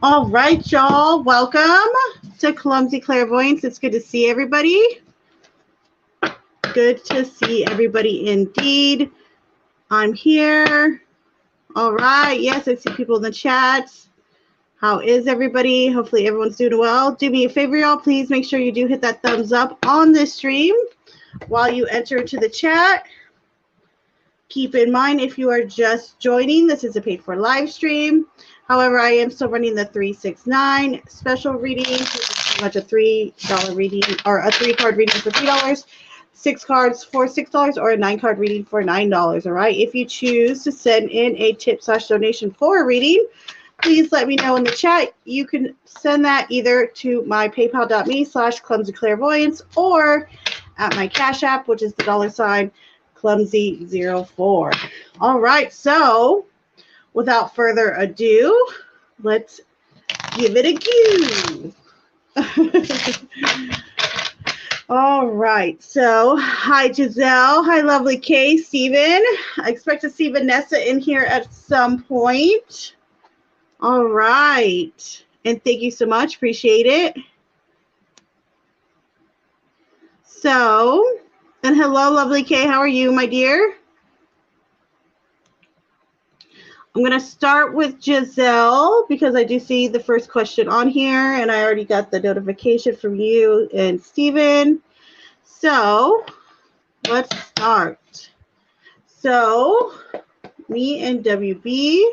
All right, y'all. Welcome to Clumsy Clairvoyance. It's good to see everybody. Good to see everybody indeed. I'm here. All right. Yes, I see people in the chat. How is everybody? Hopefully everyone's doing well. Do me a favor, y'all. Please make sure you do hit that thumbs up on this stream while you enter into the chat. Keep in mind, if you are just joining, this is a paid-for live stream. However, I am still running the 369 special reading, which is pretty much a $3 reading, or a 3-card reading for $3, 6 cards for $6, or a 9-card reading for $9. All right. If you choose to send in a tip/donation for a reading, please let me know in the chat. You can send that either to my paypal.me/clumsyclairvoyance or at my Cash App, which is the $ Clumsy04. All right, so without further ado, let's give it a go. All right, so hi Giselle, hi lovely Kay, Steven. I expect to see Vanessa in here at some point. All right, and thank you so much, appreciate it. So, and hello lovely Kay, how are you, my dear? I'm going to start with Giselle because I do see the first question on here and I already got the notification from you and Steven. So let's start. So me and WB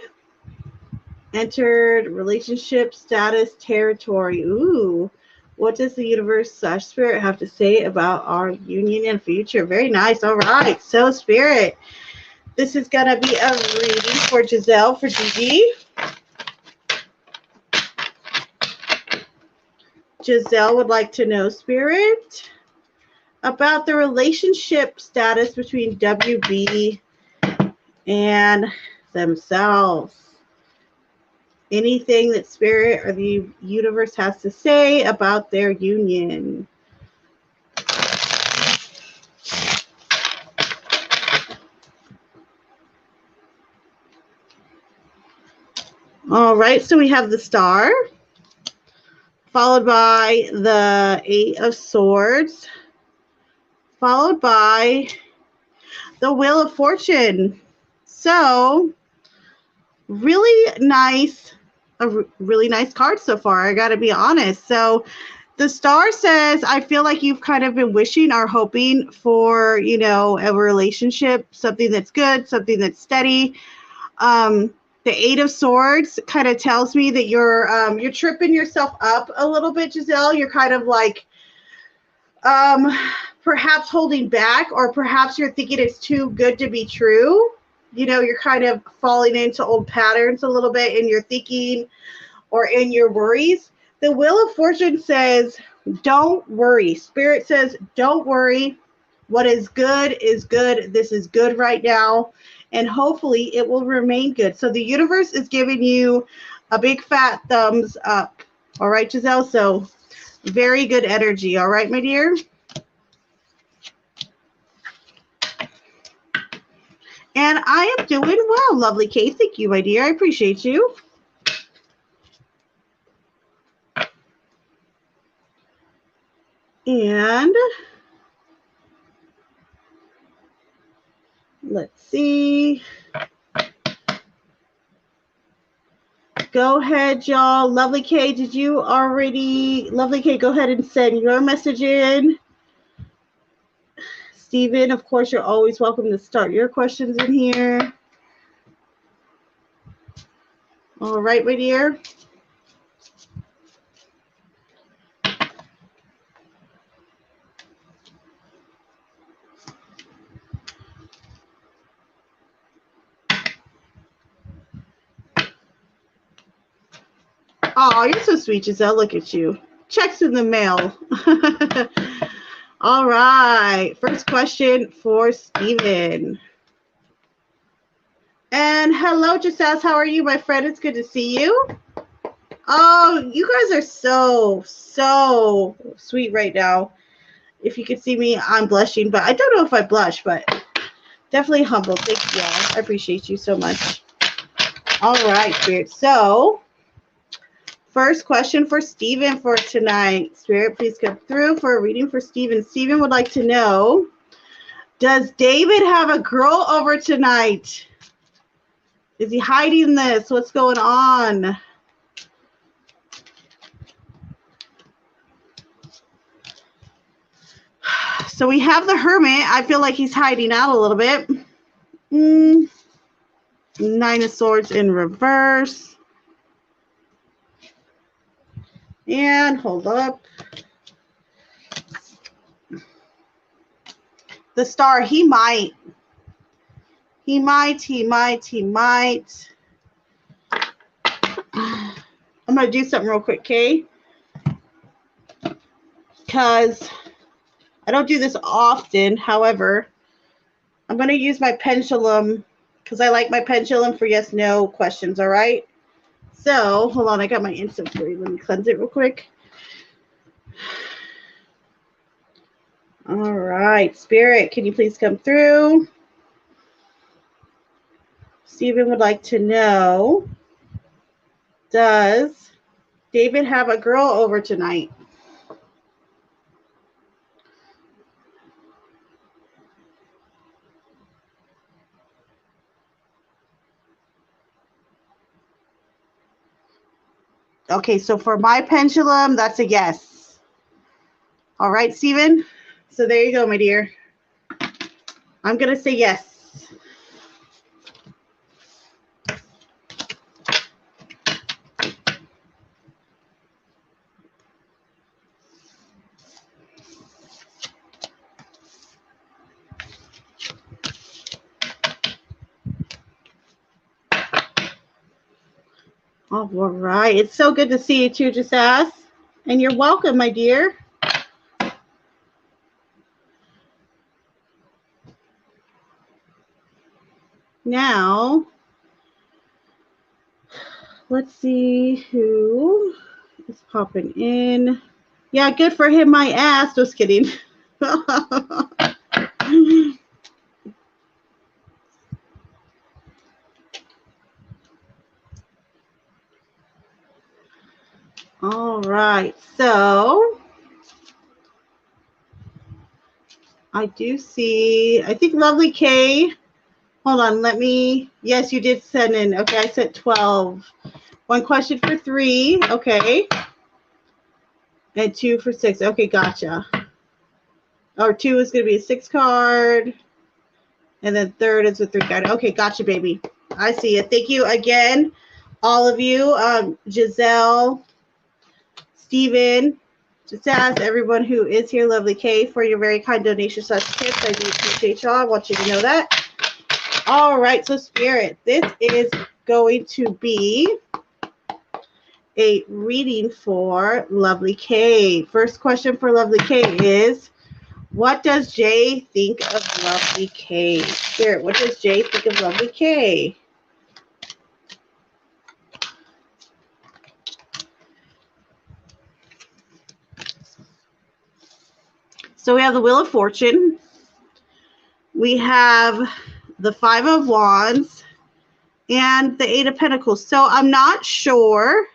entered relationship status territory. Ooh, what does the universe/spirit have to say about our union and future? Very nice. All right. So spirit, this is going to be a reading for Giselle, for Gigi. Giselle would like to know, Spirit, about the relationship status between WB and themselves. Anything that Spirit or the universe has to say about their union. All right, so we have the Star, followed by the 8 of Swords, followed by the Wheel of Fortune. So, really nice, a really nice card so far, I got to be honest. So, the Star says, I feel like you've kind of been wishing or hoping for, you know, a relationship, something that's good, something that's steady. The 8 of Swords kind of tells me that you're tripping yourself up a little bit, Giselle. You're kind of like perhaps holding back, or perhaps you're thinking it's too good to be true. You know, you're kind of falling into old patterns a little bit in your thinking or in your worries. The Wheel of Fortune says, don't worry. Spirit says, don't worry. What is good is good. This is good right now. And hopefully it will remain good. So the universe is giving you a big fat thumbs up. All right, Giselle? So very good energy. All right, my dear? And I am doing well, lovely Kay. Thank you, my dear. I appreciate you. And let's see. Go ahead, y'all. Lovely Kay, did you already? Lovely Kay, go ahead and send your message in. Steven, of course, you're always welcome to start your questions in here. All right, my dear. Oh, you're so sweet, Giselle. Look at you. Checks in the mail. All right. First question for Steven. And hello, Giselle. How are you, my friend? It's good to see you. Oh, you guys are so sweet right now. If you could see me, I'm blushing, but I don't know if I blush, but definitely humbled. Thank you, y'all. I appreciate you so much. All right, Spirit. So First question for Stephen for tonight. Spirit, please come through for a reading for Stephen. Stephen would like to know, does David have a girl over tonight? Is he hiding this? What's going on? So we have the Hermit. I feel like he's hiding out a little bit. Nine of Swords in reverse. And hold up. The Star, he might. He might. I'm going to do something real quick, okay? Because I don't do this often. However, I'm going to use my pendulum because I like my pendulum for yes, no questions, all right? So, hold on. I got my instant for you. Let me cleanse it real quick. All right. Spirit, can you please come through? Stephen would like to know, does David have a girl over tonight? Okay, so for my pendulum, that's a yes. All right, Stephen? So there you go, my dear. I'm going to say yes. All right. It's so good to see you too, Jasas. And you're welcome, my dear. Now, let's see who is popping in. Yeah, good for him, my ass. Just kidding. All right. So, I do see, I think Lovely K. Hold on, yes, you did send in. Okay, I sent 12. One question for 3. Okay. And 2 for 6. Okay, gotcha. Or 2 is going to be a 6 card. And then 3rd is a 3 card. Okay, gotcha, baby. I see it. Thank you again, all of you. Giselle, Stephen, just ask everyone who is here, Lovely K, for your very kind donation / tips. I do appreciate y'all. I want you to know that. All right, so Spirit, this is going to be a reading for Lovely K. First question for Lovely K is, what does Jay think of Lovely K? Spirit, what does Jay think of Lovely K? So we have the Wheel of Fortune. We have the 5 of Wands and the 8 of Pentacles. So I'm not sure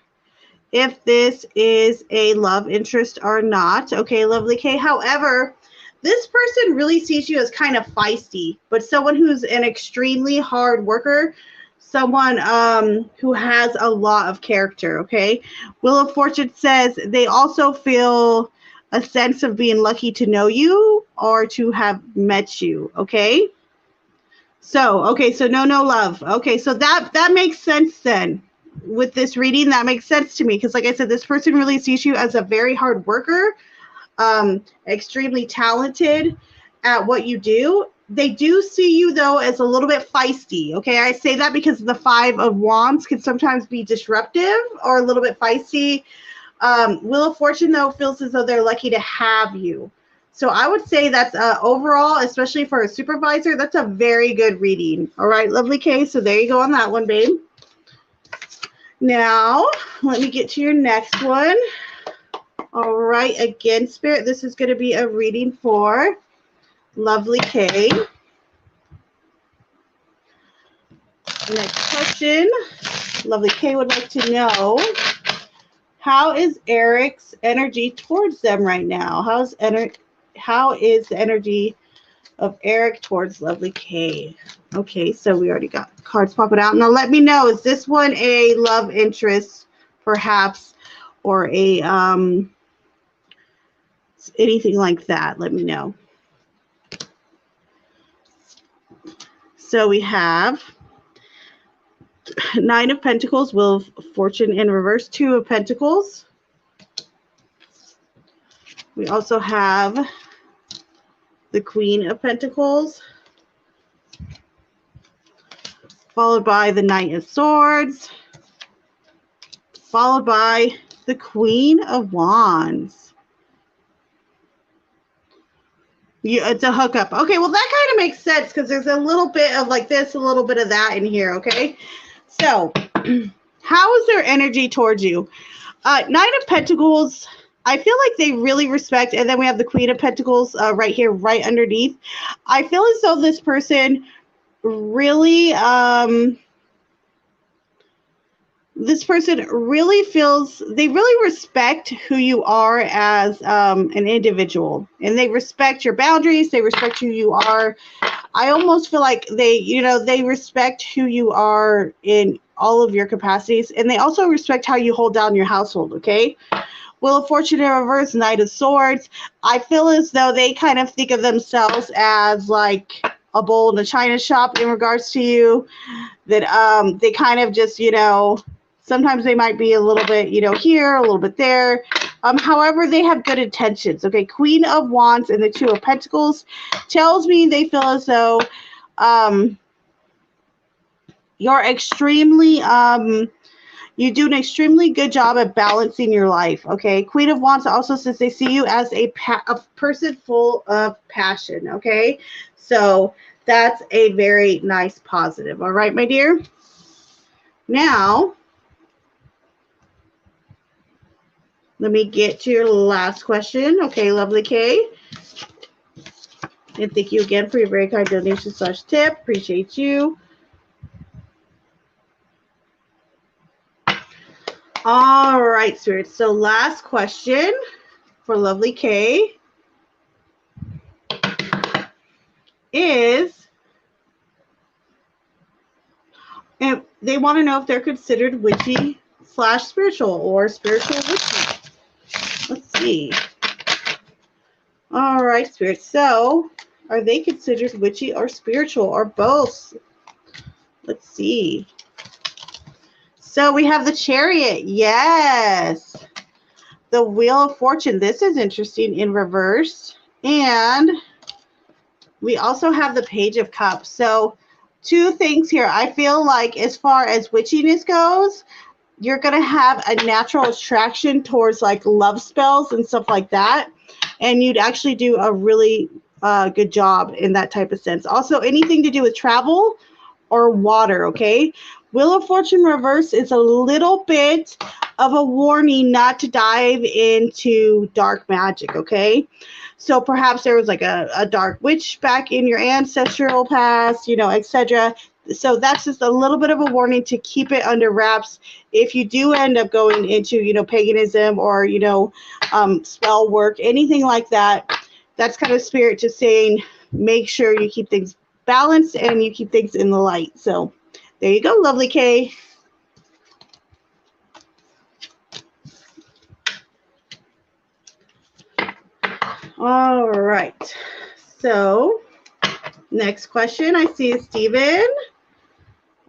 if this is a love interest or not. Okay, Lovely K. However, this person really sees you as kind of feisty, but someone who's an extremely hard worker, someone who has a lot of character, okay? Wheel of Fortune says they also feel a sense of being lucky to know you or to have met you, okay? So, okay, so no love. Okay, so that makes sense then. With this reading, that makes sense to me because, like I said, this person really sees you as a very hard worker, extremely talented at what you do. They do see you, though, as a little bit feisty, okay? I say that because the 5 of Wands can sometimes be disruptive or a little bit feisty. Wheel of Fortune, though, feels as though they're lucky to have you. So I would say that's overall, especially for a supervisor, that's a very good reading. All right, Lovely K, so there you go on that one, babe. Now, let me get to your next one. All right, again, Spirit, this is going to be a reading for Lovely K. Next question. Lovely K would like to know, How is Eric's energy towards them right now? How is the energy of Eric towards Lovely K? Okay, so we already got cards popping out. Now let me know, is this one a love interest, perhaps, or a anything like that? Let me know. So we have Nine of Pentacles, Wheel of Fortune in reverse, Two of Pentacles. We also have the Queen of Pentacles, followed by the Knight of Swords, followed by the Queen of Wands. It's a hookup. Okay, well, that kind of makes sense because there's a little bit of like this, a little bit of that in here, okay? So, how is their energy towards you? Nine of Pentacles, I feel like they really respect, and then we have the Queen of Pentacles right here, right underneath. I feel as though this person really, feels, they really respect who you are as an individual, and they respect your boundaries, they respect who you are. I almost feel like they respect who you are in all of your capacities, and they also respect how you hold down your household, okay? Wheel of Fortune in reverse, Knight of Swords. I feel as though they kind of think of themselves as like a bull in a china shop in regards to you, that they kind of just, sometimes they might be a little bit, here, a little bit there. However, they have good intentions. Okay, Queen of Wands and the Two of Pentacles tells me they feel as though you're extremely, you do an extremely good job at balancing your life. Okay, Queen of Wands also says they see you as a person full of passion. Okay, so that's a very nice positive. All right, my dear. Now, let me get to your last question. Okay, Lovely K. And thank you again for your very kind donation / tip. Appreciate you. All right, Spirit. So last question for Lovely K is, and they want to know if they're considered witchy / spiritual or spiritual witchy. Let's see. All right, Spirit. So are they considered witchy or spiritual or both? Let's see. So we have the Chariot. Yes. The Wheel of Fortune. This is interesting in reverse. And we also have the Page of Cups. So two things here. I feel like as far as witchiness goes, you're going to have a natural attraction towards like love spells and stuff like that. And you'd actually do a really good job in that type of sense. Also, anything to do with travel or water, okay? Wheel of Fortune reverse is a little bit of a warning not to dive into dark magic, okay? So perhaps there was like a dark witch back in your ancestral past, etc. So that's just a little bit of a warning to keep it under wraps. If you do end up going into, paganism or, spell work, anything like that, that's kind of spirit just saying, make sure you keep things balanced and you keep things in the light. So there you go, Lovely K. All right. So next question I see is Stephen.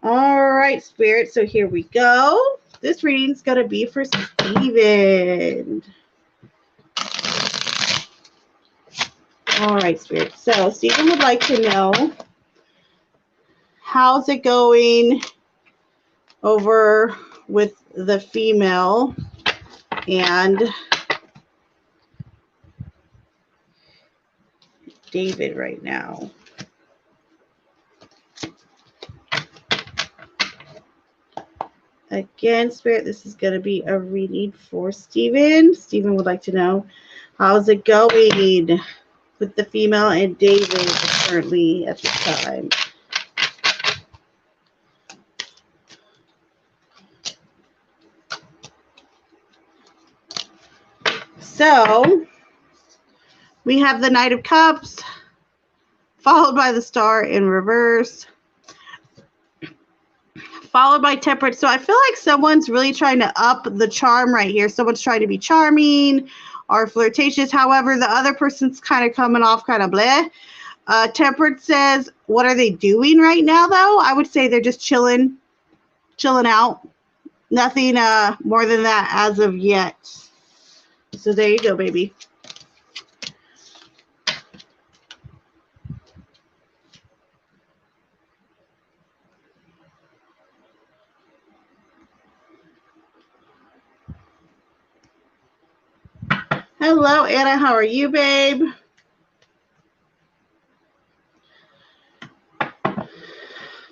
All right, Spirit. So here we go. This reading's going to be for Stephen. All right, Spirit. So Stephen would like to know, how's it going over with the female and David right now? Again, Spirit, this is going to be a reading for Stephen. Stephen would like to know, how's it going with the female and David currently at this time? So we have the Knight of Cups, followed by the Star in reverse, followed by Temperance. So I feel like someone's really trying to up the charm right here. Someone's trying to be charming or flirtatious. However, the other person's kind of coming off kind of bleh. Temperance says, what are they doing right now, though? I would say they're just chilling out. Nothing more than that as of yet. So there you go, baby. Hello, Anna. How are you, babe?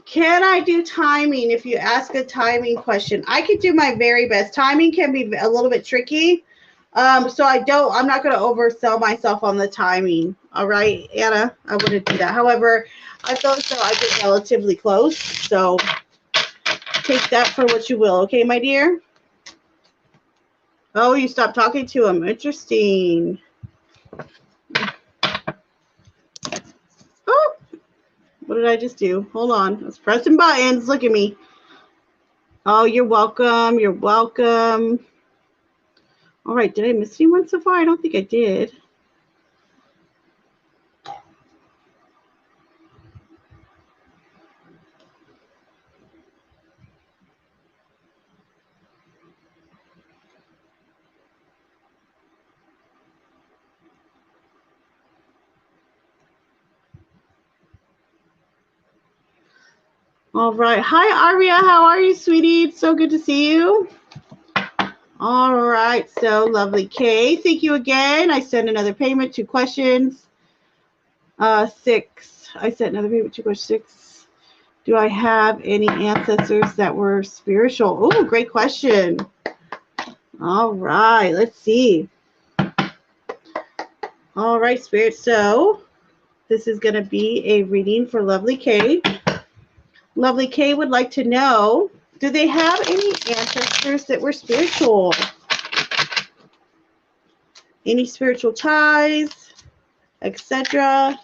Can I do timing if you ask a timing question? I could do my very best. Timing can be a little bit tricky. So I'm not going to oversell myself on the timing. All right, Anna, I wouldn't do that. However, I feel as though I get relatively close. So take that for what you will. Okay, my dear? Oh, you stopped talking to him. Interesting. Oh, what did I just do? Hold on. I was pressing buttons. Look at me. Oh, you're welcome. You're welcome. All right. Did I miss anyone so far? I don't think I did. All right. Hi, Aria. How are you, sweetie? It's so good to see you. All right. So lovely. Kay, thank you again. I sent another payment, 2 questions. 6. I sent another payment, 2 questions. 6. Do I have any ancestors that were spiritual? Oh, great question. All right. Let's see. All right, Spirit. So this is going to be a reading for Lovely Kay. Lovely Kay would like to know, do they have any ancestors that were spiritual? Any spiritual ties, etc.?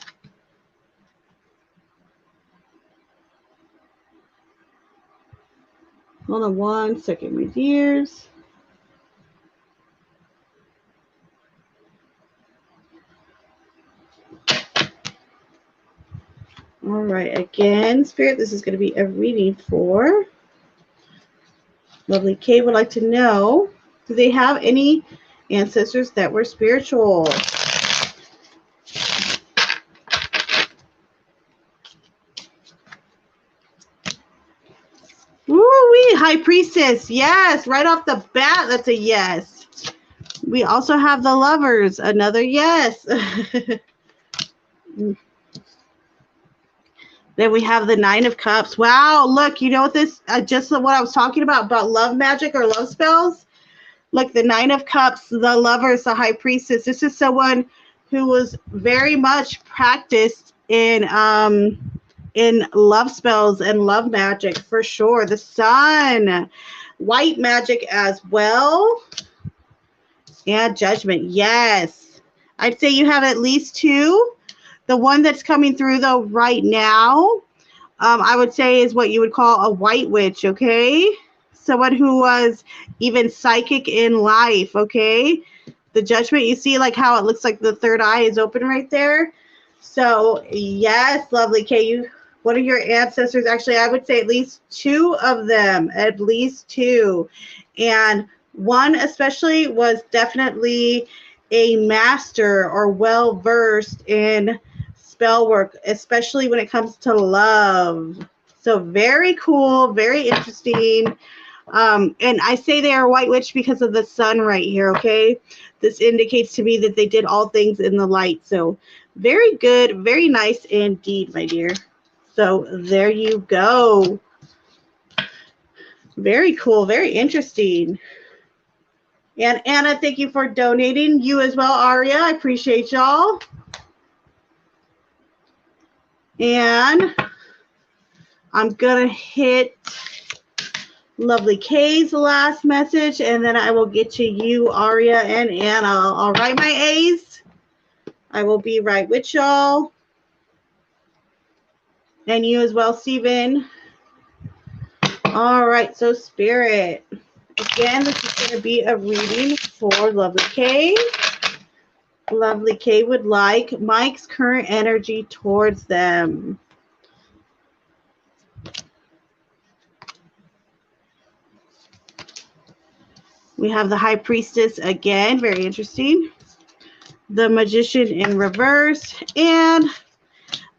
Hold on 1 second, my dears. All right, again, Spirit, this is going to be a reading for Lovely Kay would like to know, do they have any ancestors that were spiritual? Woo-wee, High Priestess. Yes, right off the bat, that's a yes. We also have the Lovers, another yes. Then we have the 9 of Cups. Wow, look, you know what this, just what I was talking about love magic or love spells? Look, the 9 of Cups, the Lovers, the High Priestess. This is someone who was very much practiced in love spells and love magic for sure. The Sun, white magic as well, and Judgment. Yes, I'd say you have at least 2. The one that's coming through though right now, I would say is what you would call a white witch. Okay, someone who was even psychic in life. Okay, the Judgment, you see like how it looks like the third eye is open right there. So yes, Lovely Kay, one of your ancestors, actually I would say at least 2 of them, at least 2, and one especially was definitely a master or well versed in spell work, especially when it comes to love. So very cool, very interesting. And I say they are white witch because of the sun right here, okay? This indicates to me that they did all things in the light. So very good, very nice indeed, my dear. So there you go. Very cool, very interesting. And Anna, thank you for donating. You as well, Aria. I appreciate y'all. And I'm going to hit Lovely K's last message, and then I will get to you, Aria and Anna. All right, my A's. I will be right with y'all. And you as well, Stephen. All right, so Spirit. Again, this is going to be a reading for Lovely K. Lovely K would like Mike's current energy towards them. We have the High Priestess again, very interesting. The Magician in reverse, and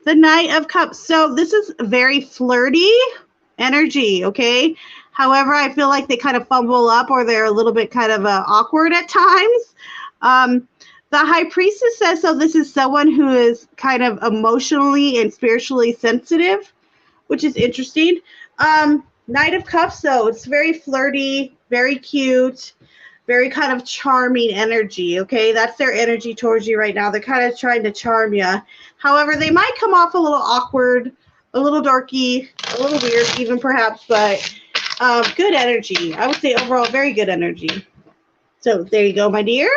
the Knight of Cups. So this is very flirty energy, okay? However, I feel like they kind of fumble up, or they're a little bit kind of awkward at times. The High Priestess says, so this is someone who is kind of emotionally and spiritually sensitive, which is interesting. Knight of Cups, though, it's very flirty, very cute, very kind of charming energy, okay? That's their energy towards you right now. They're kind of trying to charm you. However, they might come off a little awkward, a little dorky, a little weird even perhaps, but good energy. I would say overall very good energy. So there you go, my dear.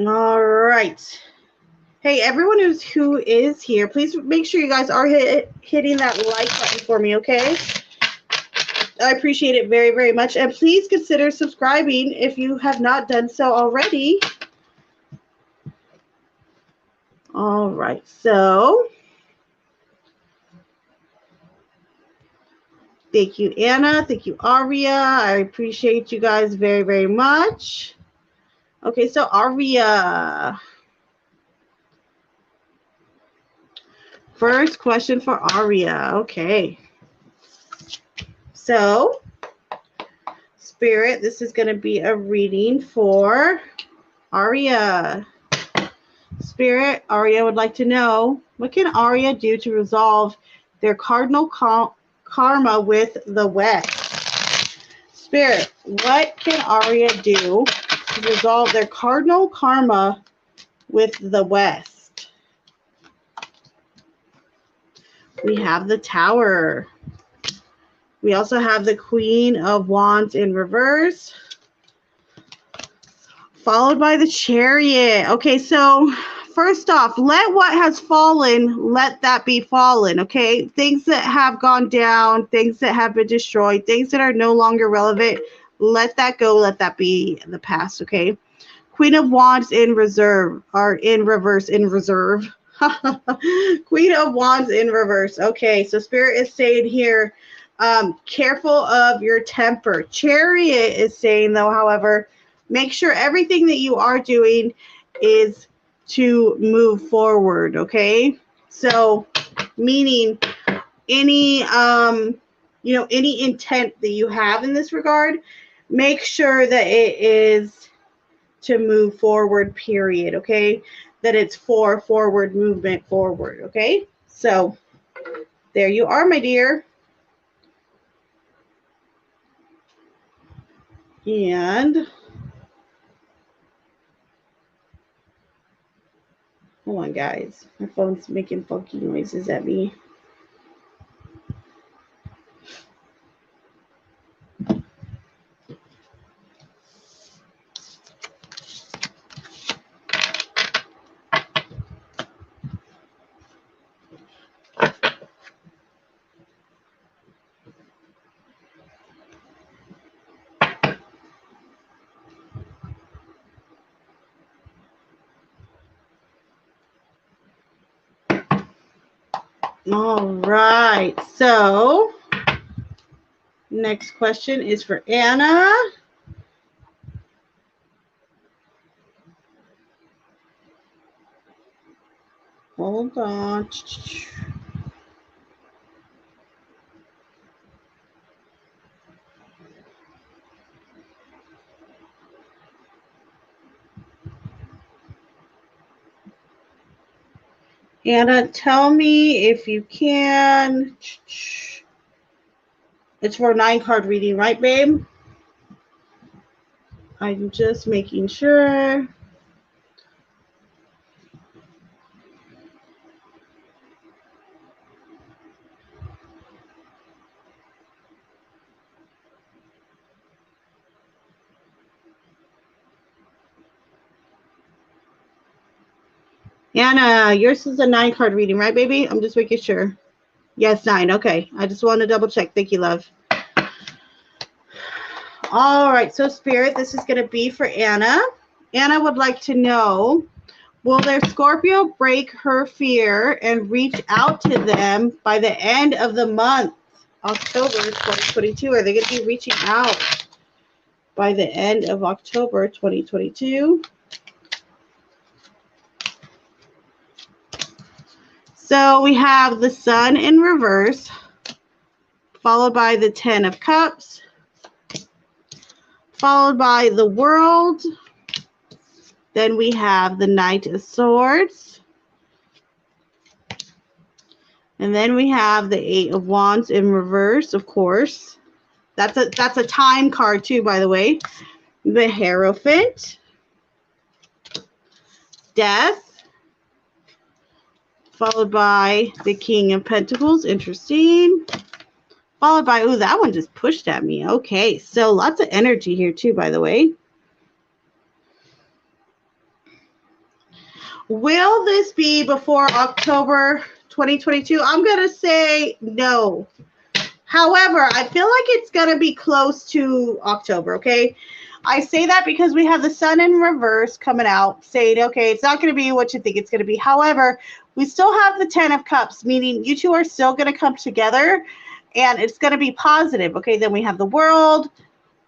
All right. Hey, everyone who is here, please make sure you guys are hitting that like button for me, okay? I appreciate it very, very much. And please consider subscribing if you have not done so already. All right, so thank you, Anna. Thank you, Aria. I appreciate you guys very, very much. Okay, so Aria. First question for Aria. Okay. So, Spirit, this is going to be a reading for Aria. Spirit, Aria would like to know, what can Aria do to resolve their cardinal karma with the West? Spirit, what can Aria do to resolve their cardinal karma with the West? We have the Tower. We also have the Queen of Wands in reverse, followed by the Chariot. Okay, so first off, let what has fallen, let that be fallen, okay? Things that have gone down, things that have been destroyed, things that are no longer relevant, let that go, let that be the past, okay? Queen of Wands in reserve, or in reverse, in reserve. Queen of Wands in reverse. Okay, so Spirit is saying here, careful of your temper. Chariot is saying, though, however, make sure everything that you are doing is to move forward, okay? So, meaning any, any intent that you have in this regard, make sure that it is to move forward, period, okay? That it's for forward movement forward, okay? So, there you are, my dear. And hold on, guys. My phone's making funky noises at me. All right. So, next question is for Anna. Hold on. Anna, tell me if you can. It's for a 9-card reading, right, babe? I'm just making sure. Anna, yours is a 9 card reading, right, baby? I'm just making sure. Yes, 9. Okay. I just want to double check. Thank you, love. All right. So, Spirit, this is going to be for Anna. Anna would like to know, will their Scorpio break her fear and reach out to them by the end of the month, October 2022? Are they going to be reaching out by the end of October 2022? So we have the Sun in reverse, followed by the 10 of Cups, followed by the World. Then we have the Knight of Swords. And then we have the 8 of Wands in reverse, of course. That's a time card too, by the way. The Hierophant. Death. Followed by the King of Pentacles. Interesting. Followed by, ooh, that one just pushed at me. Okay, so lots of energy here too, by the way. Will this be before October 2022? I'm going to say no. However, I feel like it's going to be close to October, okay? I say that because we have the Sun in reverse coming out saying, okay, it's not going to be what you think it's going to be. However, we still have the 10 of Cups, meaning you two are still going to come together and it's going to be positive, okay? Then we have the World,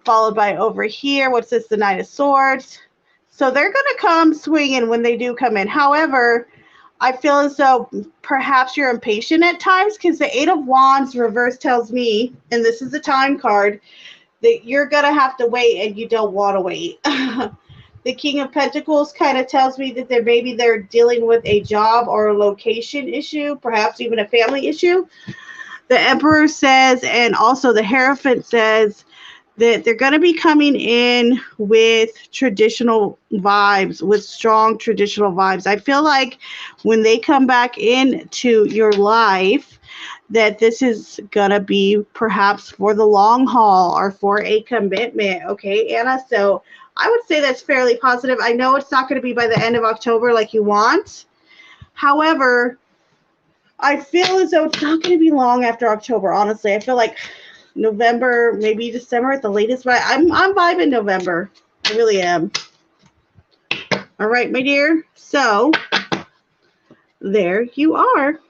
followed by over here, what's this, the Knight of Swords. So they're going to come swinging when they do come in. However, I feel as though perhaps you're impatient at times because the 8 of Wands reverse tells me, and this is a time card, that you're going to have to wait and you don't want to wait. The King of Pentacles kind of tells me that maybe they're dealing with a job or a location issue, perhaps even a family issue. The Emperor says, and also the Hierophant says, that they're going to be coming in with traditional vibes, with strong traditional vibes. I feel like when they come back into your life, that this is going to be perhaps for the long haul or for a commitment. Okay, Anna? So I would say that's fairly positive. I know it's not going to be by the end of October like you want. However, I feel as though it's not going to be long after October, honestly. I feel like November, maybe December at the latest, but I'm vibing November. I really am. All right, my dear. So there you are.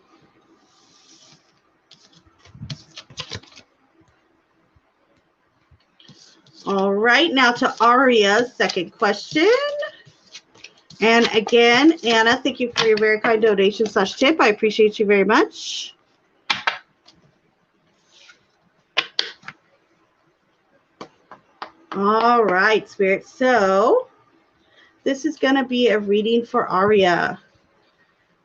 All right, now to Aria's second question. And again, Anna, thank you for your very kind donation / tip. I appreciate you very much. All right, Spirit. So this is going to be a reading for Aria.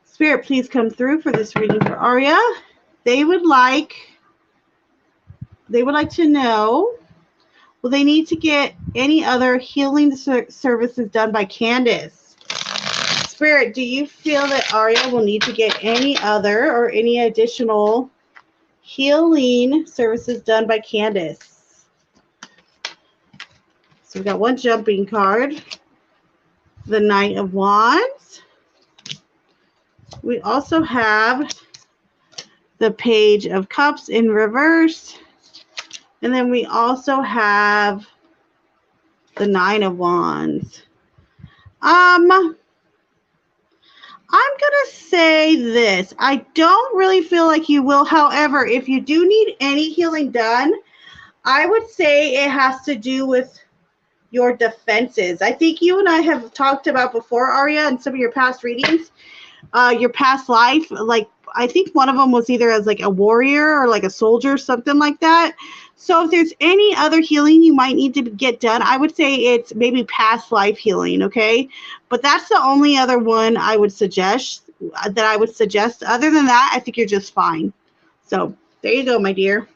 Spirit, please come through for this reading for Aria. They would like to know, will they need to get any other healing services done by Candace? Spirit, do you feel that Aria will need to get any other or any additional healing services done by Candace? So we've got one jumping card, the Knight of Wands. We also have the Page of Cups in reverse. And then we also have the 9 of Wands. I'm going to say this. I don't really feel like you will. However, if you do need any healing done, I would say it has to do with your defenses. I think you and I have talked about before, Aria, in some of your past readings, your past life. Like, I think one of them was either as like a warrior or like a soldier, something like that. So if there's any other healing you might need to get done, I would say it's maybe past life healing, okay? But that's the only other one I would suggest. Other than that, I think you're just fine. So there you go, my dear.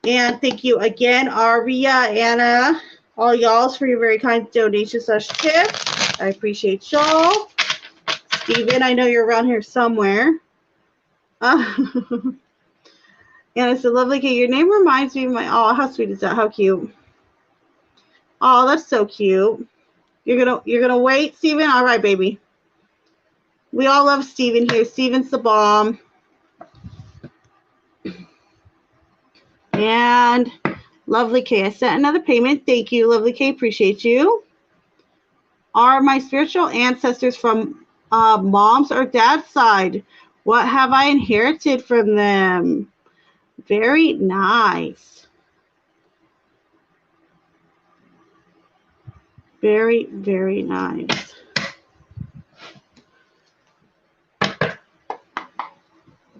And thank you again, Aria, Anna, all y'all for your very kind donations / tips. I appreciate y'all. Steven, I know you're around here somewhere. And it's a lovely kid. Your name reminds me of my, oh, how sweet is that? How cute. Oh, that's so cute. You're gonna wait, Steven? All right, baby. We all love Steven here. Steven's the bomb. And Lovely K, I sent another payment. Thank you, Lovely K. Appreciate you. Are my spiritual ancestors from mom's or dad's side? What have I inherited from them? Very nice. Very, very nice.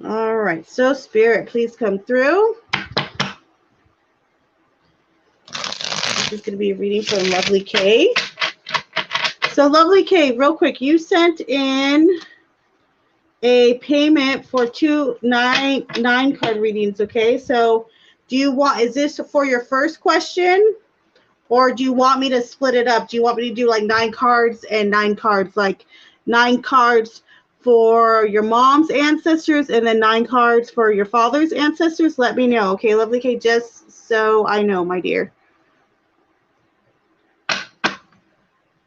All right, so Spirit, please come through. This is going to be a reading from Lovely K. So Lovely K, real quick, you sent in a payment for 2 9 card readings, okay? So do you want, is this for your first question, or do you want me to split it up? Do you want me to do like 9 cards and 9 cards, like 9 cards for your mom's ancestors and then 9 cards for your father's ancestors? Let me know, okay, Lovely K, just so I know, my dear.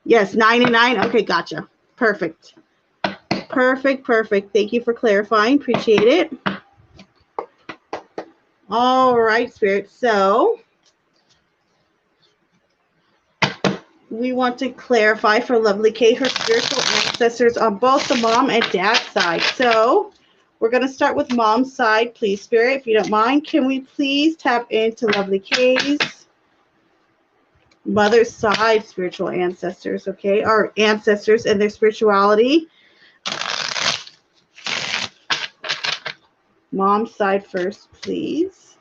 Yes, 9 and 9. Okay, gotcha. Perfect. Perfect. Thank you for clarifying. Appreciate it. All right, Spirit. So we want to clarify for Lovely K her spiritual ancestors on both the mom and dad side. So we're going to start with mom's side. Please, Spirit, if you don't mind, can we please tap into Lovely K's mother's side spiritual ancestors, okay? Our ancestors and their spirituality. Mom's side first, please.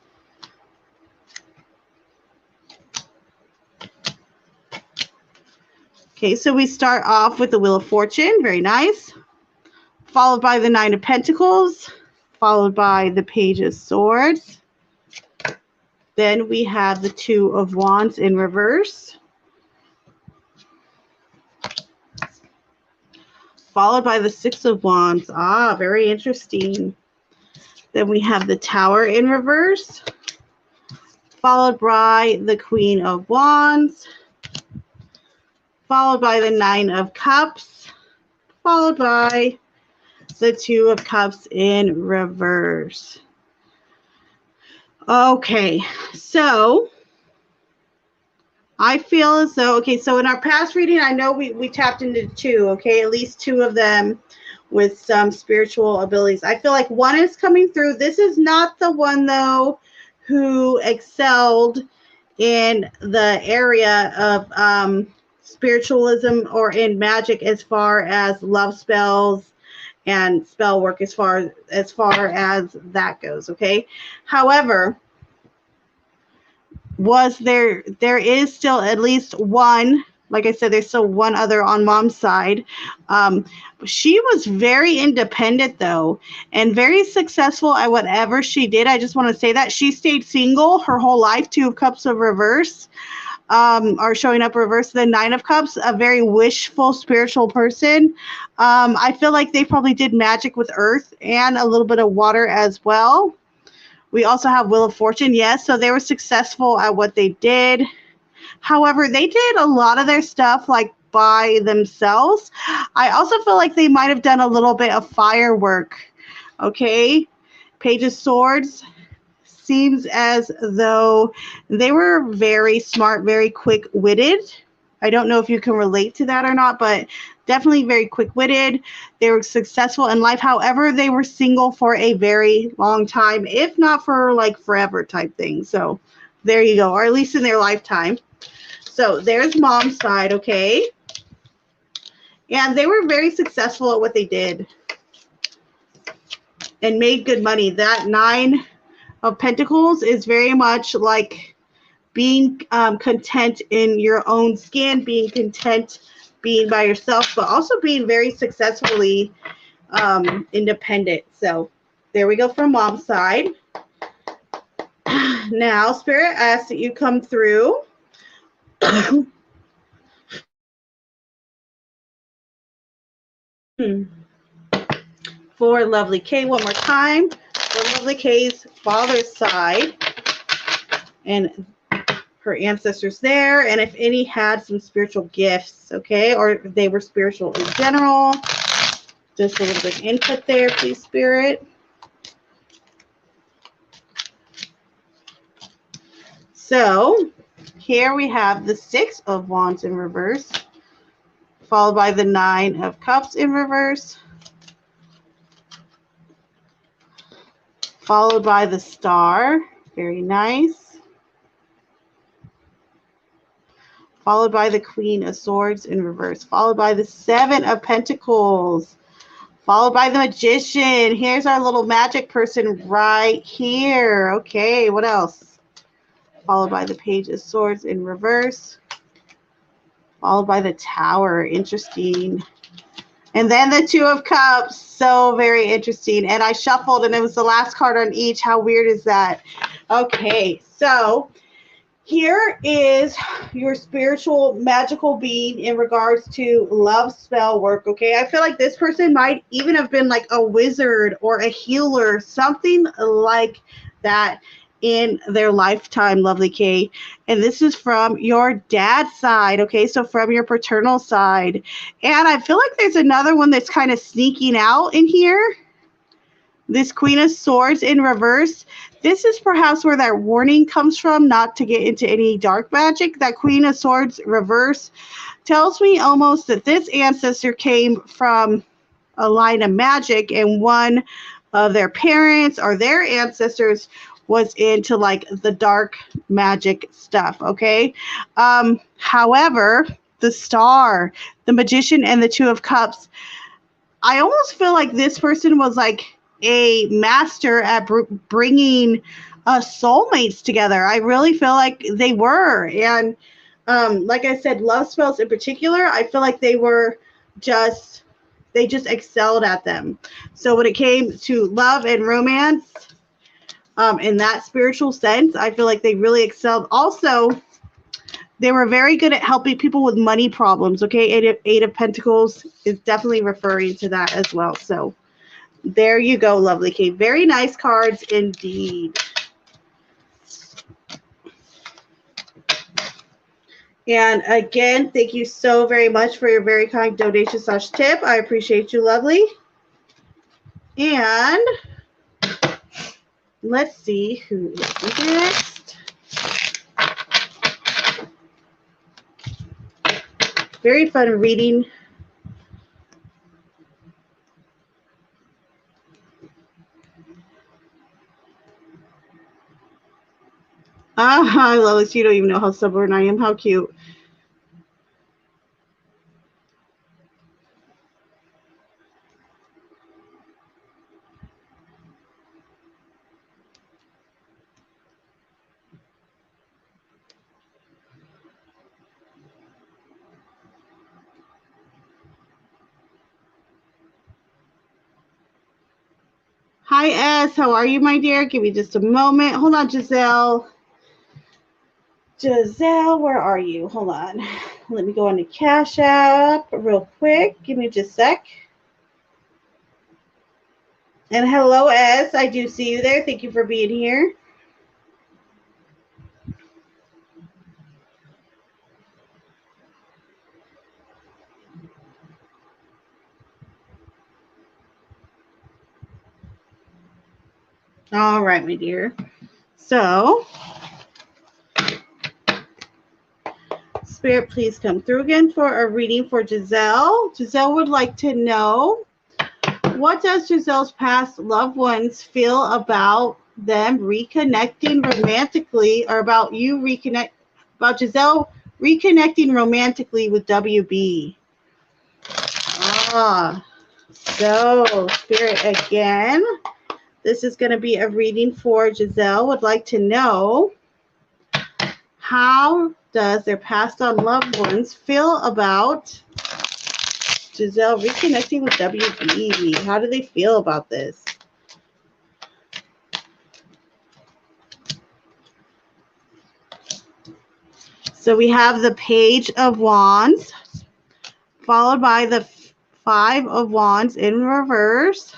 Okay, so we start off with the Wheel of Fortune. Very nice. Followed by the 9 of Pentacles. Followed by the Page of Swords. Then we have the 2 of Wands in reverse. Followed by the 6 of Wands. Ah, very interesting. Then we have the Tower in reverse. Followed by the Queen of Wands. Followed by the 9 of Cups. Followed by the 2 of Cups in reverse. Okay, so I feel as though, okay, so in our past reading, I know we tapped into 2, okay, at least 2 of them with some spiritual abilities. I feel like 1 is coming through. This is not the one, though, who excelled in the area of spiritualism or in magic as far as love spells and spell work as far as that goes, okay? However, there is still at least 1, like I said, there's still 1 other on mom's side. She was very independent, though, and very successful at whatever she did. I just want to say that she stayed single her whole life. 2 of Cups of reverse are showing up reverse. The 9 of Cups, a very wishful spiritual person. I feel like they probably did magic with earth and a little bit of water as well. We also have Wheel of Fortune, yes, so they were successful at what they did. However, they did a lot of their stuff like by themselves. I also feel like they might have done a little bit of firework. Okay, Page of Swords seems as though they were very smart, very quick-witted. I don't know if you can relate to that or not, but definitely very quick-witted. They were successful in life. However, they were single for a very long time, if not for like forever type thing. So there you go, or at least in their lifetime. So there's mom's side, okay? And they were very successful at what they did and made good money. That 9 of Pentacles is very much like being content in your own skin, being content being by yourself, but also being very successfully independent. So there we go from mom's side. Now, Spirit, I ask that you come through. For Lovely K, one more time. For Lovely K's father's side and her ancestors there, and if any had some spiritual gifts, okay, or if they were spiritual in general. Just a little bit of input there, please, Spirit. So here we have the 6 of Wands in reverse, followed by the 9 of Cups in reverse, followed by the Star, very nice, followed by the Queen of Swords in reverse, followed by the 7 of Pentacles, followed by the Magician. Here's our little magic person right here. Okay, what else? Followed by the Page of Swords in reverse, followed by the Tower. Interesting. And then the 2 of Cups. So very interesting. And I shuffled, and it was the last card on each. How weird is that? Okay, so here is your spiritual magical being in regards to love spell work, okay? I feel like this person might even have been like a wizard or a healer, something like that in their lifetime, lovely K. And this is from your dad's side, okay? So from your paternal side. And I feel like there's another one that's kind of sneaking out in here. This Queen of Swords in reverse. This is perhaps where that warning comes from, not to get into any dark magic. That Queen of Swords reverse tells me almost that this ancestor came from a line of magic, and one of their parents or their ancestors was into like the dark magic stuff, okay? However, the Star, the Magician, and the 2 of Cups, I almost feel like this person was like a master at bringing soulmates together. I really feel like they were. And like I said, love spells in particular, I feel like they just excelled at them. So when it came to love and romance, in that spiritual sense, I feel like they really excelled. Also, they were very good at helping people with money problems, okay? Eight of Pentacles is definitely referring to that as well. So there you go, lovely K. Very nice cards indeed. And again, thank you so very much for your very kind donation / tip. I appreciate you, lovely. And let's see who is next. Very fun reading. I love it. You don't even know how stubborn I am. How cute. Hi, S. How are you, my dear? Give me just a moment. Hold on, Giselle. Giselle, where are you? Hold on. Let me go on to Cash App real quick. Give me just a sec. And hello, S. I do see you there. Thank you for being here. All right, my dear. So, Spirit, please come through again for a reading for Giselle. Giselle would like to know, what does Giselle's past loved ones feel about them reconnecting romantically, or about Giselle reconnecting romantically with WB? So Spirit again. This is going to be a reading for Giselle. Would like to know, how does their passed on loved ones feel about Giselle reconnecting with WB? How do they feel about this? So we have the Page of Wands, followed by the 5 of Wands in reverse,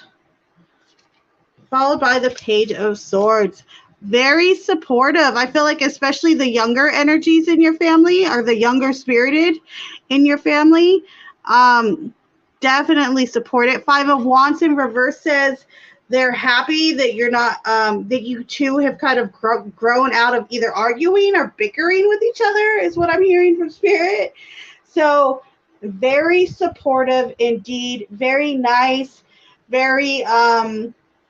followed by the Page of Swords. Very supportive. I feel like especially the younger energies in your family or the younger spirited in your family, definitely support it. Five of Wands in reverse says they're happy that you're not, that you two have kind of grown out of either arguing or bickering with each other is what I'm hearing from Spirit. So very supportive indeed, very nice, very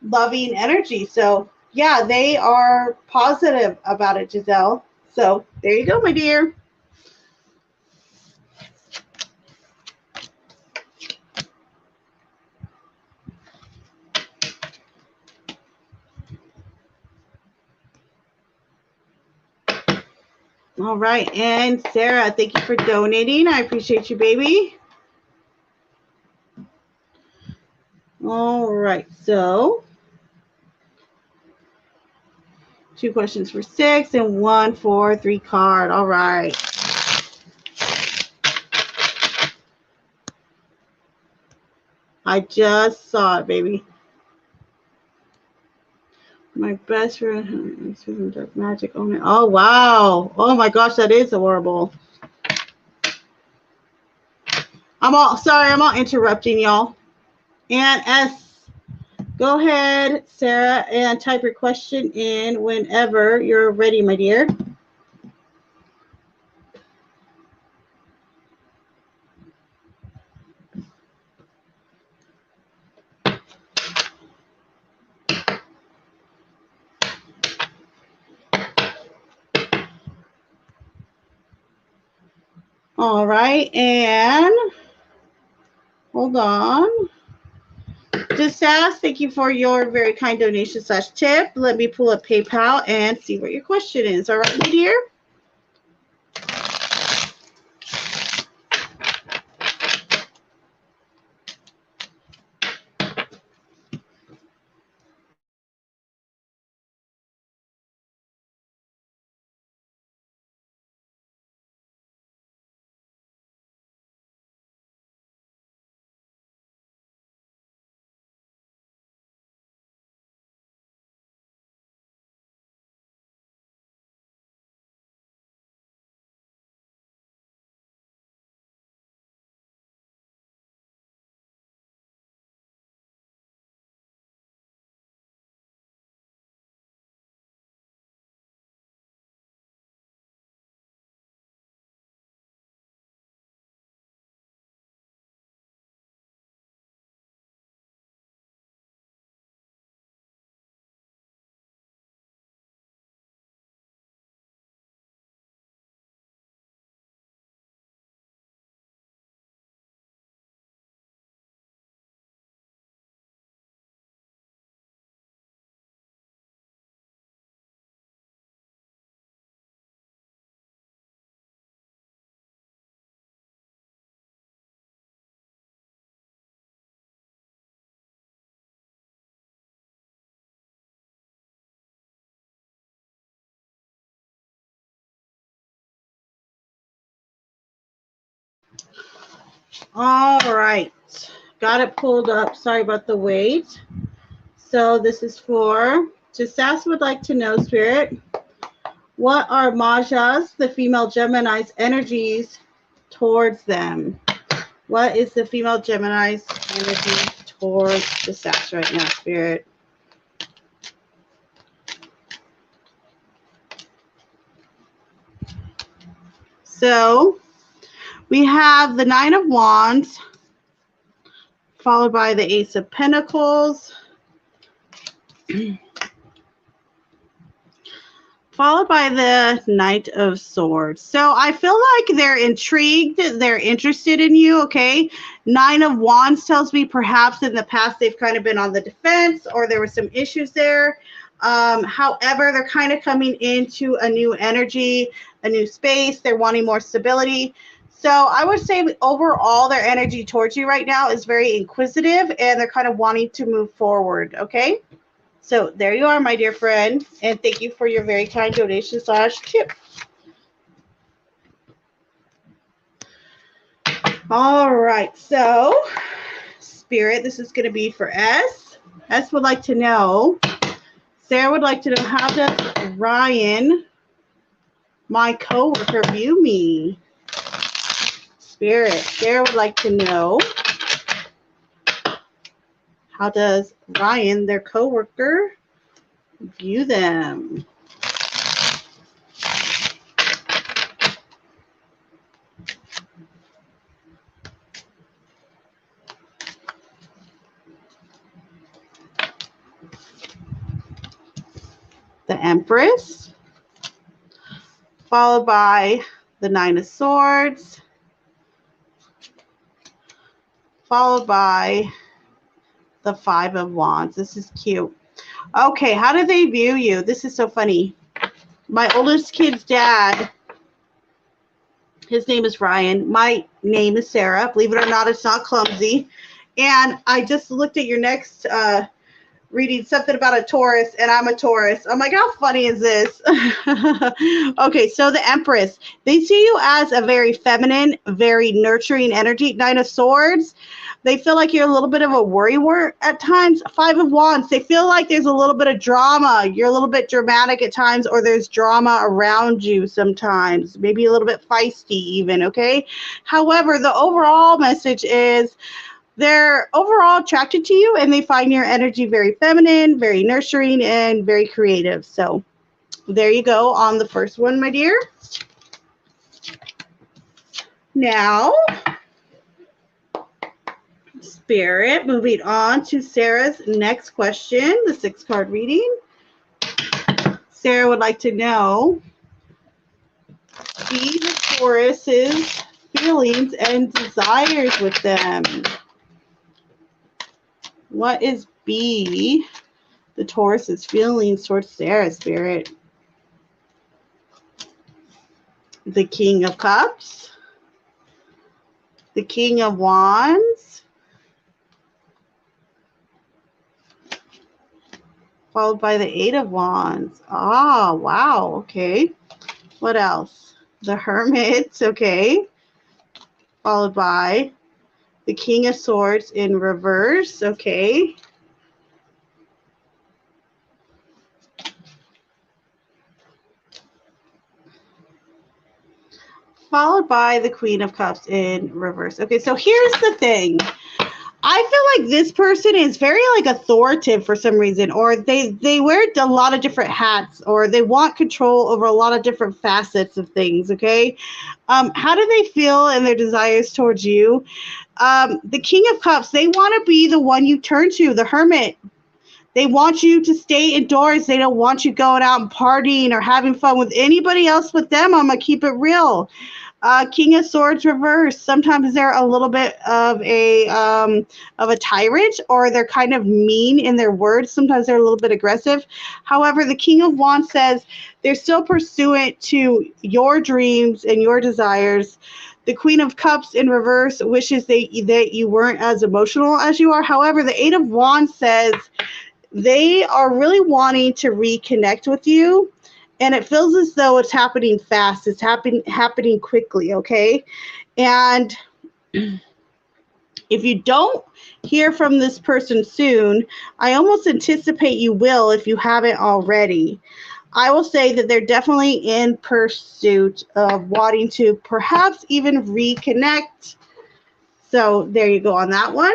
loving energy. So yeah, they are positive about it, Giselle. So there you go, my dear. All right, and Sarah, thank you for donating. I appreciate you, baby. All right, so 2 questions for 6 and 1 for 3 card. All right. I just saw it, baby. My best friend, dark magic. Oh, wow. Oh my gosh, that is horrible. I'm all interrupting y'all. And S, go ahead, Sarah, and type your question in whenever you're ready, my dear. All right, and hold on. Just ask, thank you for your very kind donation / tip. Let me pull up PayPal and see what your question is. All right, my dear? All right. Got it pulled up. Sorry about the wait. So this is for, Jasas would like to know, Spirit, what are Maja's, the female Gemini's energies towards them? What is the female Gemini's energy towards Jasas right now, Spirit? So we have the 9 of Wands, followed by the Ace of Pentacles, followed by the Knight of Swords. So I feel like they're intrigued, they're interested in you, okay? 9 of Wands tells me perhaps in the past they've kind of been on the defense or there were some issues there. However, they're kind of coming into a new energy, a new space. They're wanting more stability. So I would say overall their energy towards you right now is very inquisitive and they're kind of wanting to move forward, okay? So there you are, my dear friend, and thank you for your very kind donation / tip. All right, so Spirit, this is going to be for S. S would like to know, Sarah would like to know, how does Ryan, my coworker, view me? Spirit, Sarah would like to know, how does Ryan, their coworker, view them? The Empress, followed by the Nine of Swords, followed by the Five of Wands. This is cute. Okay, how do they view you? This is so funny. My oldest kid's dad, his name is Ryan. My name is Sarah. Believe it or not, it's not clumsy. And I just looked at your next reading something about a Taurus, and I'm a Taurus. I'm like, how funny is this? Okay, so the Empress, they see you as a very feminine, very nurturing energy. Nine of Swords, they feel like you're a little bit of a worrywart at times. Five of Wands, they feel like there's a little bit of drama. You're a little bit dramatic at times, or there's drama around you sometimes, maybe a little bit feisty even, okay? However, the overall message is they're overall attracted to you, and they find your energy very feminine, very nurturing, and very creative. So there you go on the first one, my dear. Now, Spirit, moving on to Sarah's next question, the 6-card reading. Sarah would like to know, see the Taurus's feelings and desires with them. What is B, the Taurus's feelings towards Sarah, Spirit? The King of Cups, the King of Wands, followed by the Eight of Wands. Ah, wow, okay. What else? The Hermit, okay. Followed by the King of Swords in reverse, okay. Followed by the Queen of Cups in reverse. Okay, so here's the thing. I feel like this person is very like authoritative for some reason, or they wear a lot of different hats, or they want control over a lot of different facets of things, okay? How do they feel and their desires towards you? The King of Cups, they want to be the one you turn to, the Hermit. They want you to stay indoors. They don't want you going out and partying or having fun with anybody else but them. I'm going to keep it real. King of Swords reverse. Sometimes they're a little bit of a tyrant, or they're kind of mean in their words. Sometimes they're a little bit aggressive. However, the King of Wands says they're still pursuant to your dreams and your desires. The Queen of Cups in reverse wishes that you weren't as emotional as you are. However, the Eight of Wands says they are really wanting to reconnect with you. And it feels as though it's happening fast. It's happening quickly, okay? And if you don't hear from this person soon, I almost anticipate you will if you haven't already. I will say that they're definitely in pursuit of wanting to perhaps even reconnect. So there you go on that one.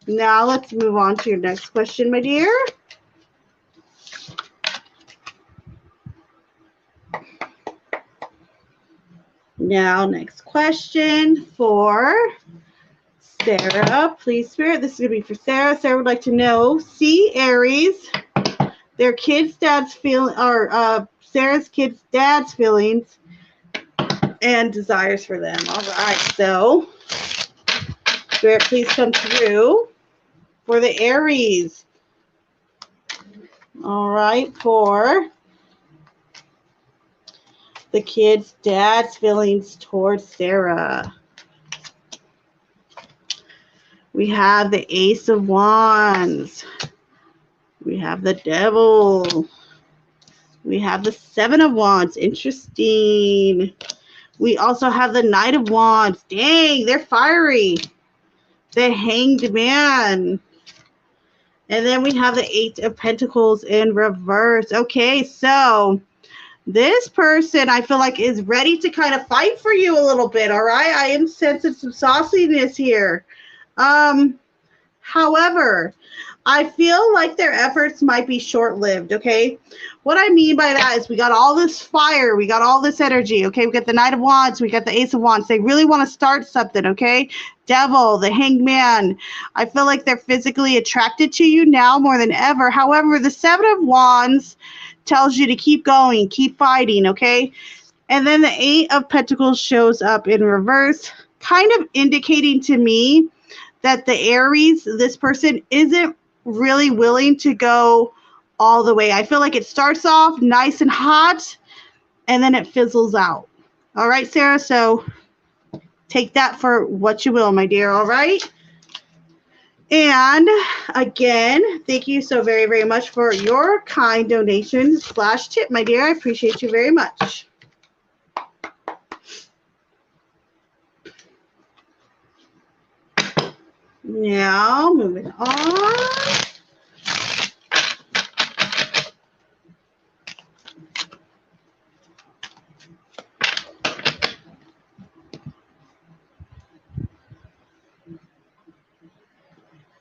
Now let's move on to your next question, my dear. Now, next question for Sarah. Please, Spirit. This is going to be for Sarah. Sarah would like to know, see Aries, their kid's dad's feeling, or Sarah's kid's dad's feelings and desires for them. All right. So, Spirit, please come through for the Aries. All right. For the kid's dad's feelings towards Sarah. We have the Ace of Wands. We have the Devil. We have the Seven of Wands. Interesting. We also have the Knight of Wands. Dang, they're fiery. The Hanged Man. And then we have the Eight of Pentacles in reverse. Okay, so this person, I feel like, is ready to kind of fight for you a little bit, all right? I am sensing some sauciness here. However, I feel like their efforts might be short-lived, okay? What I mean by that is we got all this fire, we got all this energy, okay? We got the Knight of Wands, we got the Ace of Wands. They really want to start something, okay? Devil, the Hanged Man. I feel like they're physically attracted to you now more than ever. However, the Seven of Wands tells you to keep going, keep fighting, okay? And then the Eight of Pentacles shows up in reverse, kind of indicating to me that the Aries, this person, isn't really willing to go all the way. I feel like it starts off nice and hot and then it fizzles out. All right, Sarah, so take that for what you will, my dear, all right? And again, thank you so very, very much for your kind donation / tip, my dear. I appreciate you very much. Now, moving on.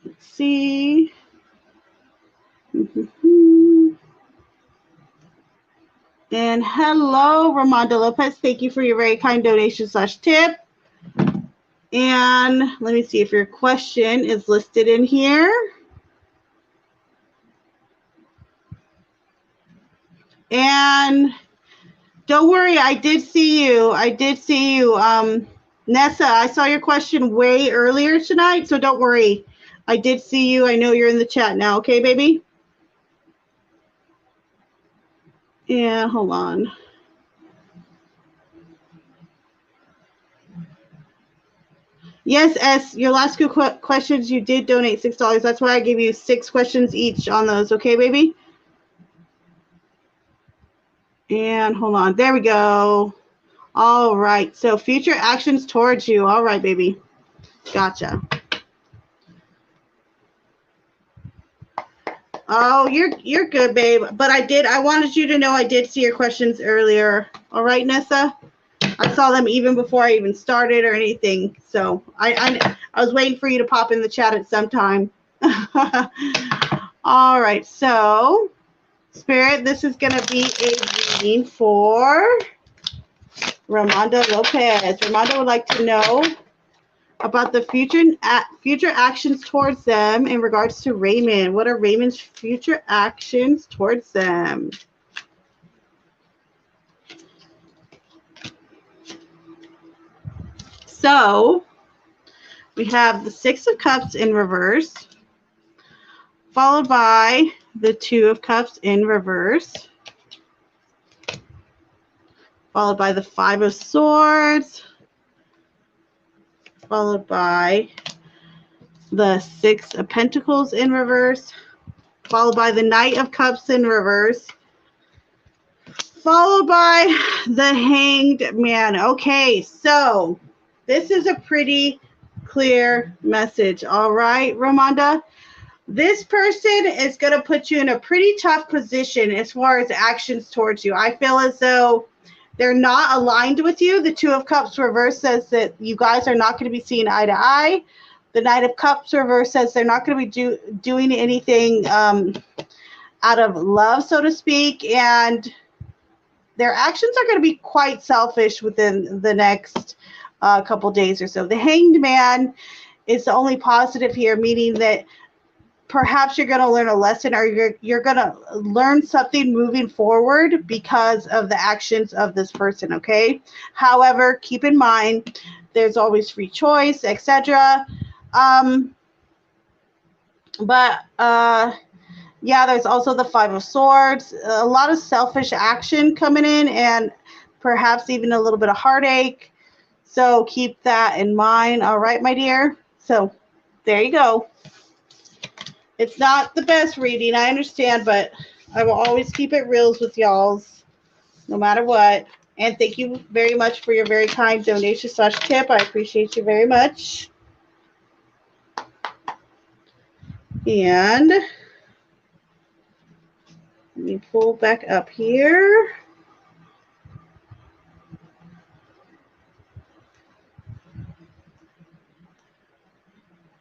Let's see. And hello, Ramonda Lopez. Thank you for your very kind donation / tip. And let me see if your question is listed in here. And don't worry, I did see you. Nessa, I saw your question way earlier tonight, so don't worry. I did see you. I know you're in the chat now. Okay, baby? Yeah, hold on. Yes, S, your last two questions, you did donate $6. That's why I gave you 6 questions each on those. Okay, baby? And hold on. There we go. All right. So future actions towards you. All right, baby. Gotcha. Oh, you're good, babe. But I wanted you to know I did see your questions earlier. All right, Nessa? I saw them even before I even started or anything. So I was waiting for you to pop in the chat at some time. All right. So, Spirit, this is going to be a reading for Ramonda Lopez. Ramonda would like to know about the future actions towards them in regards to Raymond. What are Raymond's future actions towards them? So we have the Six of Cups in reverse, followed by the Two of Cups in reverse, followed by the Five of Swords, followed by the Six of Pentacles in reverse, followed by the Knight of Cups in reverse, followed by the Hanged Man. Okay, so this is a pretty clear message. All right, Ramonda? This person is going to put you in a pretty tough position as far as actions towards you. I feel as though they're not aligned with you. The Two of Cups reverse says that you guys are not going to be seeing eye to eye. The Knight of Cups reverse says they're not going to be doing anything out of love, so to speak, and their actions are going to be quite selfish within the next couple days or so. The Hanged Man is the only positive here, meaning that perhaps you're going to learn a lesson, or you're going to learn something moving forward because of the actions of this person, okay? However, keep in mind, there's always free choice, etc. Yeah, there's also the Five of Swords. A lot of selfish action coming in, and perhaps even a little bit of heartache. So keep that in mind. All right, my dear? So there you go. It's not the best reading, I understand, but I will always keep it reals with y'all's, no matter what. And thank you very much for your very kind donation / tip. I appreciate you very much. And let me pull back up here.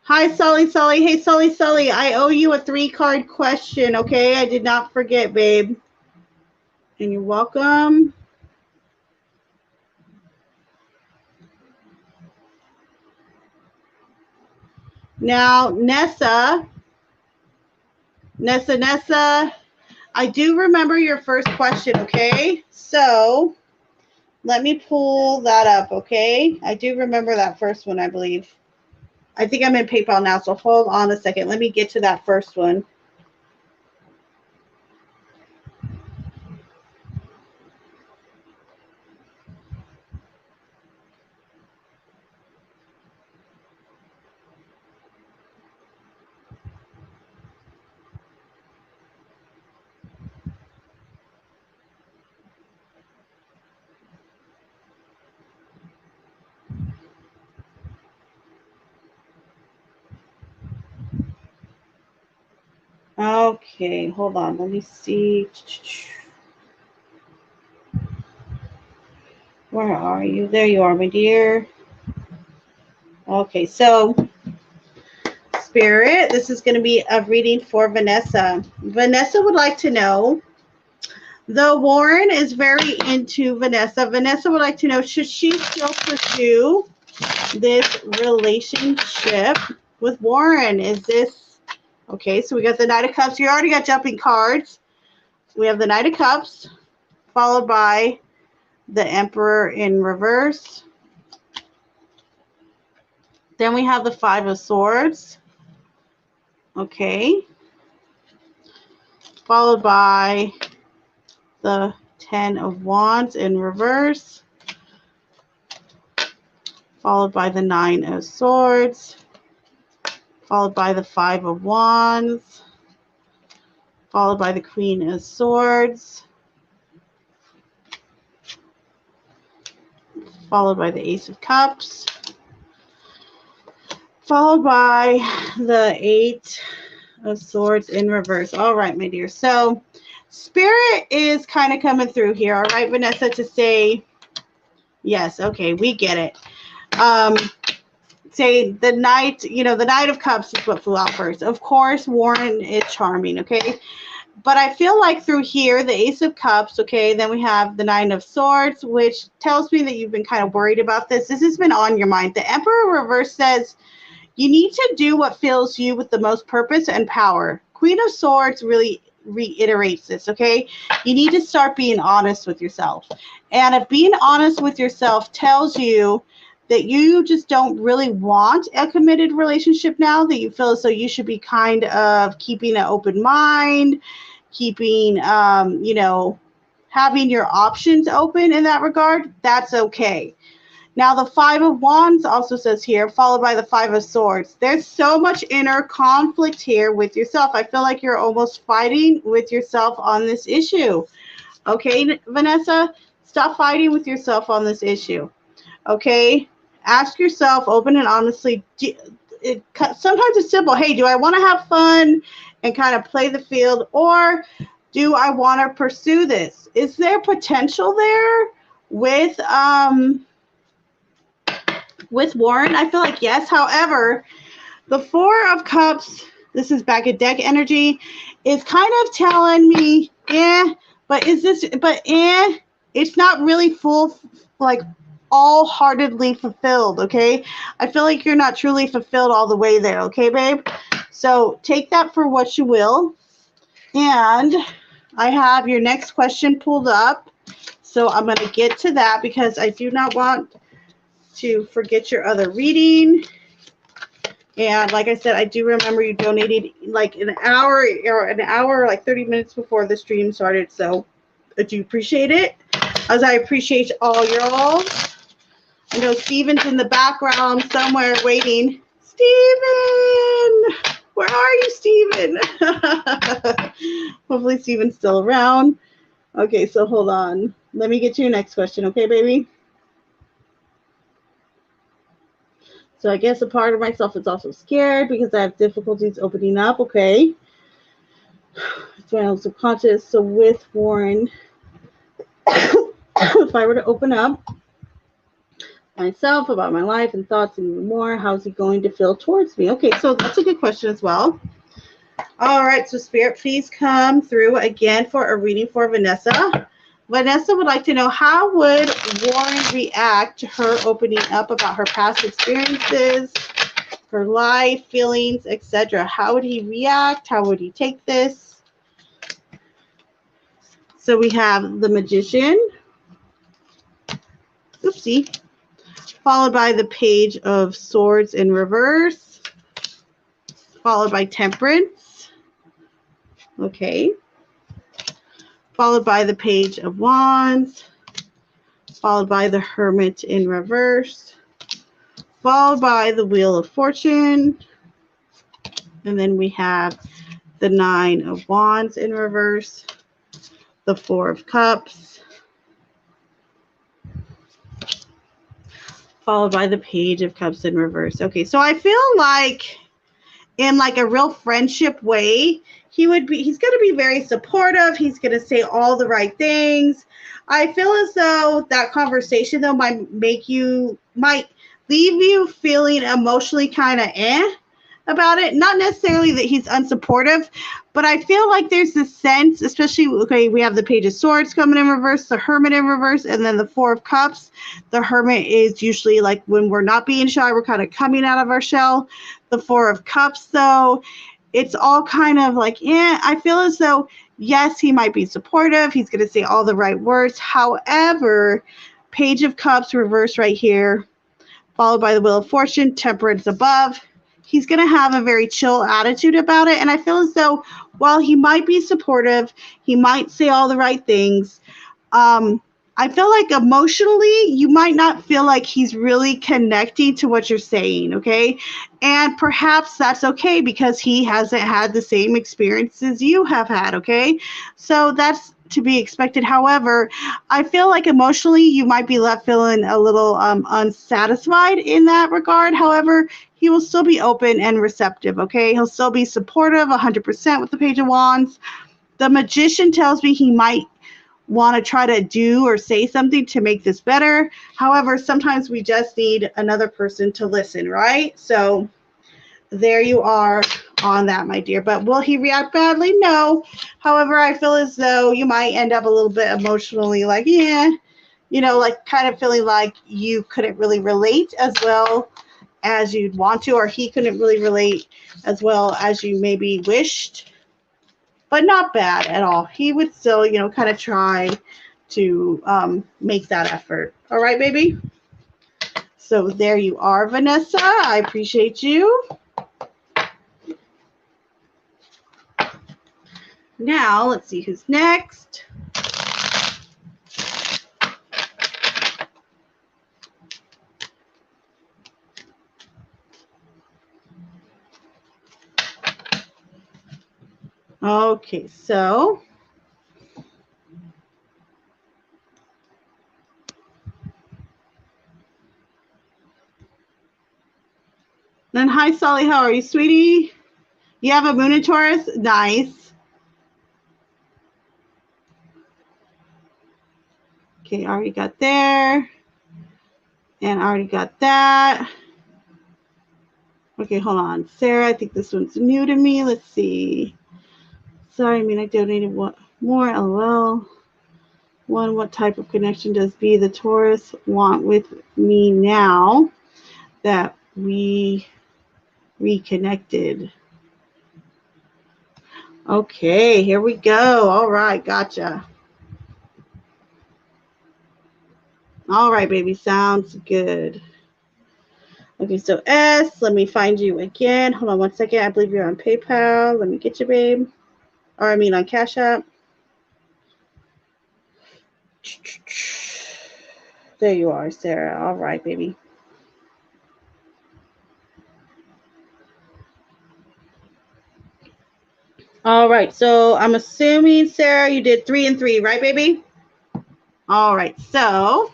Hi, Sully. Hey, Sully. I owe you a 3-card question, okay? I did not forget, babe. And you're welcome. Now, Nessa, I do remember your first question, okay? So let me pull that up, okay? I do remember that first one, I believe. I think I'm in PayPal now, so hold on a second. Let me get to that first one. Okay, hold on. Let me see. Where are you? There you are, my dear. Okay, so Spirit, this is going to be a reading for Vanessa. Vanessa would like to know, though Warren is very into Vanessa, Vanessa would like to know, should she still pursue this relationship with Warren? Is this, okay, so we got the Knight of Cups. You already got jumping cards. We have the Knight of Cups, followed by the Emperor in reverse. Then we have the Five of Swords. Okay. Followed by the 10 of Wands in reverse. Followed by the 9 of Swords. Followed by the 5 of Wands. Followed by the Queen of Swords. Followed by the Ace of Cups. Followed by the 8 of Swords in reverse. All right, my dear. So Spirit is kind of coming through here. All right, Vanessa, to say, yes, okay, we get it. Say the Knight, the Knight of Cups is what flew out first. Of course, Warren is charming, okay? But I feel like through here, the Ace of Cups, okay, then we have the 9 of Swords, which tells me that you've been kind of worried about this. This has been on your mind. The Emperor reverse says you need to do what fills you with the most purpose and power. Queen of Swords really reiterates this, okay? You need to start being honest with yourself. And if being honest with yourself tells you that you just don't really want a committed relationship now, that you feel as though you should be kind of keeping an open mind, keeping, having your options open in that regard, that's okay. Now, the 5 of Wands also says here, followed by the 5 of Swords. There's so much inner conflict here with yourself. I feel like you're almost fighting with yourself on this issue. Okay, Vanessa, stop fighting with yourself on this issue. Okay, ask yourself open and honestly, sometimes it's simple. Hey, do I want to have fun and kind of play the field, or do I want to pursue this? Is there potential there with Warren? I feel like yes. However, the 4 of Cups, this is back at deck energy, is kind of telling me, it's not really full, like all-heartedly fulfilled, okay? I feel like you're not truly fulfilled all the way there, okay, babe? So take that for what you will. And I have your next question pulled up. So I'm going to get to that because I do not want to forget your other reading. And like I said, I do remember you donated like an hour, like 30 minutes before the stream started. So I do appreciate it, as I appreciate all y'all. I know Steven's in the background somewhere waiting. Steven! Where are you, Steven? Hopefully Steven's still around. Okay, so hold on. Let me get to your next question, okay, baby? So I guess a part of myself is also scared because I have difficulties opening up. Okay. It's my subconscious. So with Warren, if I were to open up myself about my life and thoughts and even more, how's he going to feel towards me? Okay, so that's a good question as well. All right, so Spirit, please come through again for a reading for Vanessa. Vanessa would like to know, how would Warren react to her opening up about her past experiences, her life, feelings, etc.? How would he react? How would he take this? So we have the Magician. Oopsie. Followed by the Page of Swords in reverse. Followed by Temperance. Okay. Followed by the Page of Wands. Followed by the Hermit in reverse. Followed by the Wheel of Fortune. And then we have the Nine of Wands in reverse. The Four of Cups. Followed by the Page of Cups in reverse. Okay, so I feel like in like a real friendship way, he's going to be very supportive. He's going to say all the right things. I feel as though that conversation though might leave you feeling emotionally kind of about it. Not necessarily that he's unsupportive, but I feel like there's this sense, especially, okay, we have the Page of Swords coming in reverse, the Hermit in reverse, and then the Four of Cups. The Hermit is usually like when we're not being shy, we're kind of coming out of our shell. The Four of Cups, though, it's all kind of like, I feel as though, yes, he might be supportive. He's going to say all the right words. However, Page of Cups reverse right here, followed by the Wheel of Fortune, Temperance above. He's going to have a very chill attitude about it. And I feel as though while he might be supportive, he might say all the right things, I feel like emotionally, you might not feel like he's really connecting to what you're saying, okay? And perhaps that's okay because he hasn't had the same experiences you have had, okay? So that's to be expected. However, I feel like emotionally, you might be left feeling a little unsatisfied in that regard. However, he will still be open and receptive, okay? He'll still be supportive 100% with the Page of Wands. The Magician tells me he might want to try to do or say something to make this better. However, sometimes we just need another person to listen, right? So there you are on that, my dear. But will he react badly? No. However, I feel as though you might end up a little bit emotionally like, like kind of feeling like you couldn't really relate as well as you'd want to, or he couldn't really relate as well as you maybe wished. But not bad at all. He would still, kind of try to make that effort. All right, baby? So there you are, Vanessa. I appreciate you. Now, let's see who's next. Okay, so then hi, Solly. How are you, sweetie? You have a moon in Taurus? Nice. Okay, already got there. And already got that. Okay, hold on. Sarah, I think this one's new to me. Let's see. Sorry, I donated more. LOL. One, what type of connection does B, the Taurus, want with me now that we reconnected? Okay, here we go. All right, gotcha. All right, baby, sounds good. Okay, so S, let me find you again. Hold on one second. I believe you're on PayPal. Let me get you, babe. Or on Cash.app. There you are, Sarah. All right, baby. All right, so I'm assuming, Sarah, you did 3 and 3, right, baby? All right, so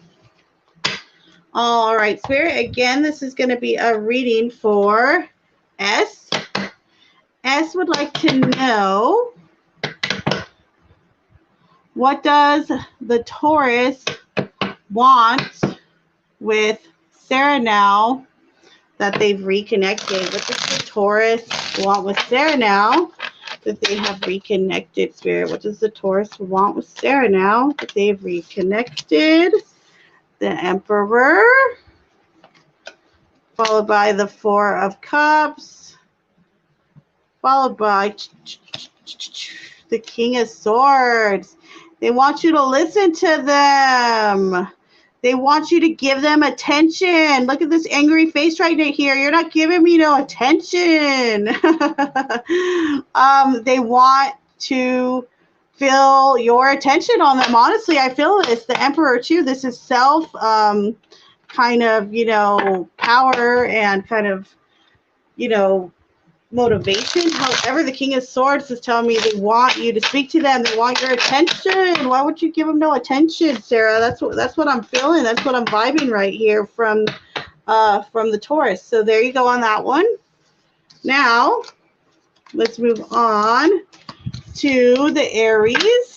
All right, Spirit, again, this is going to be a reading for S. S would like to know, what does the Taurus want with Sarah now that they've reconnected? What does the Taurus want with Sarah now that they have reconnected, Spirit? What does the Taurus want with Sarah now that they've reconnected? The Emperor, followed by the Four of Cups, followed by the King of Swords. They want you to listen to them. They want you to give them attention. Look at this angry face right here. You're not giving me no attention. They want to feel your attention on them. Honestly, I feel this. The Emperor too. This is self kind of, power and kind of, motivation. However, the King of Swords is telling me they want you to speak to them. They want your attention. Why would you give them no attention, Sarah? That's what I'm feeling. That's what I'm vibing right here from the Taurus. So there you go on that one. Now, let's move on to the Aries.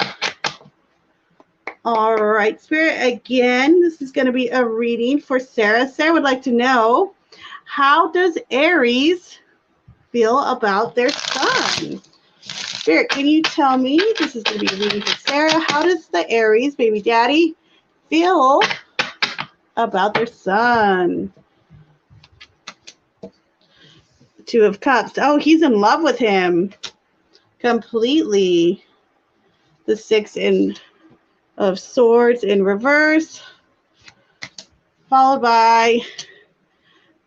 All right, Spirit, again, this is going to be a reading for Sarah. Sarah would like to know, how does Aries feel about their sun? Spirit, can you tell me, this is going to be a reading for Sarah, how does the Aries, baby daddy, feel about their sun? Two of Cups. Oh, he's in love with him completely. The Six of Swords in reverse, followed by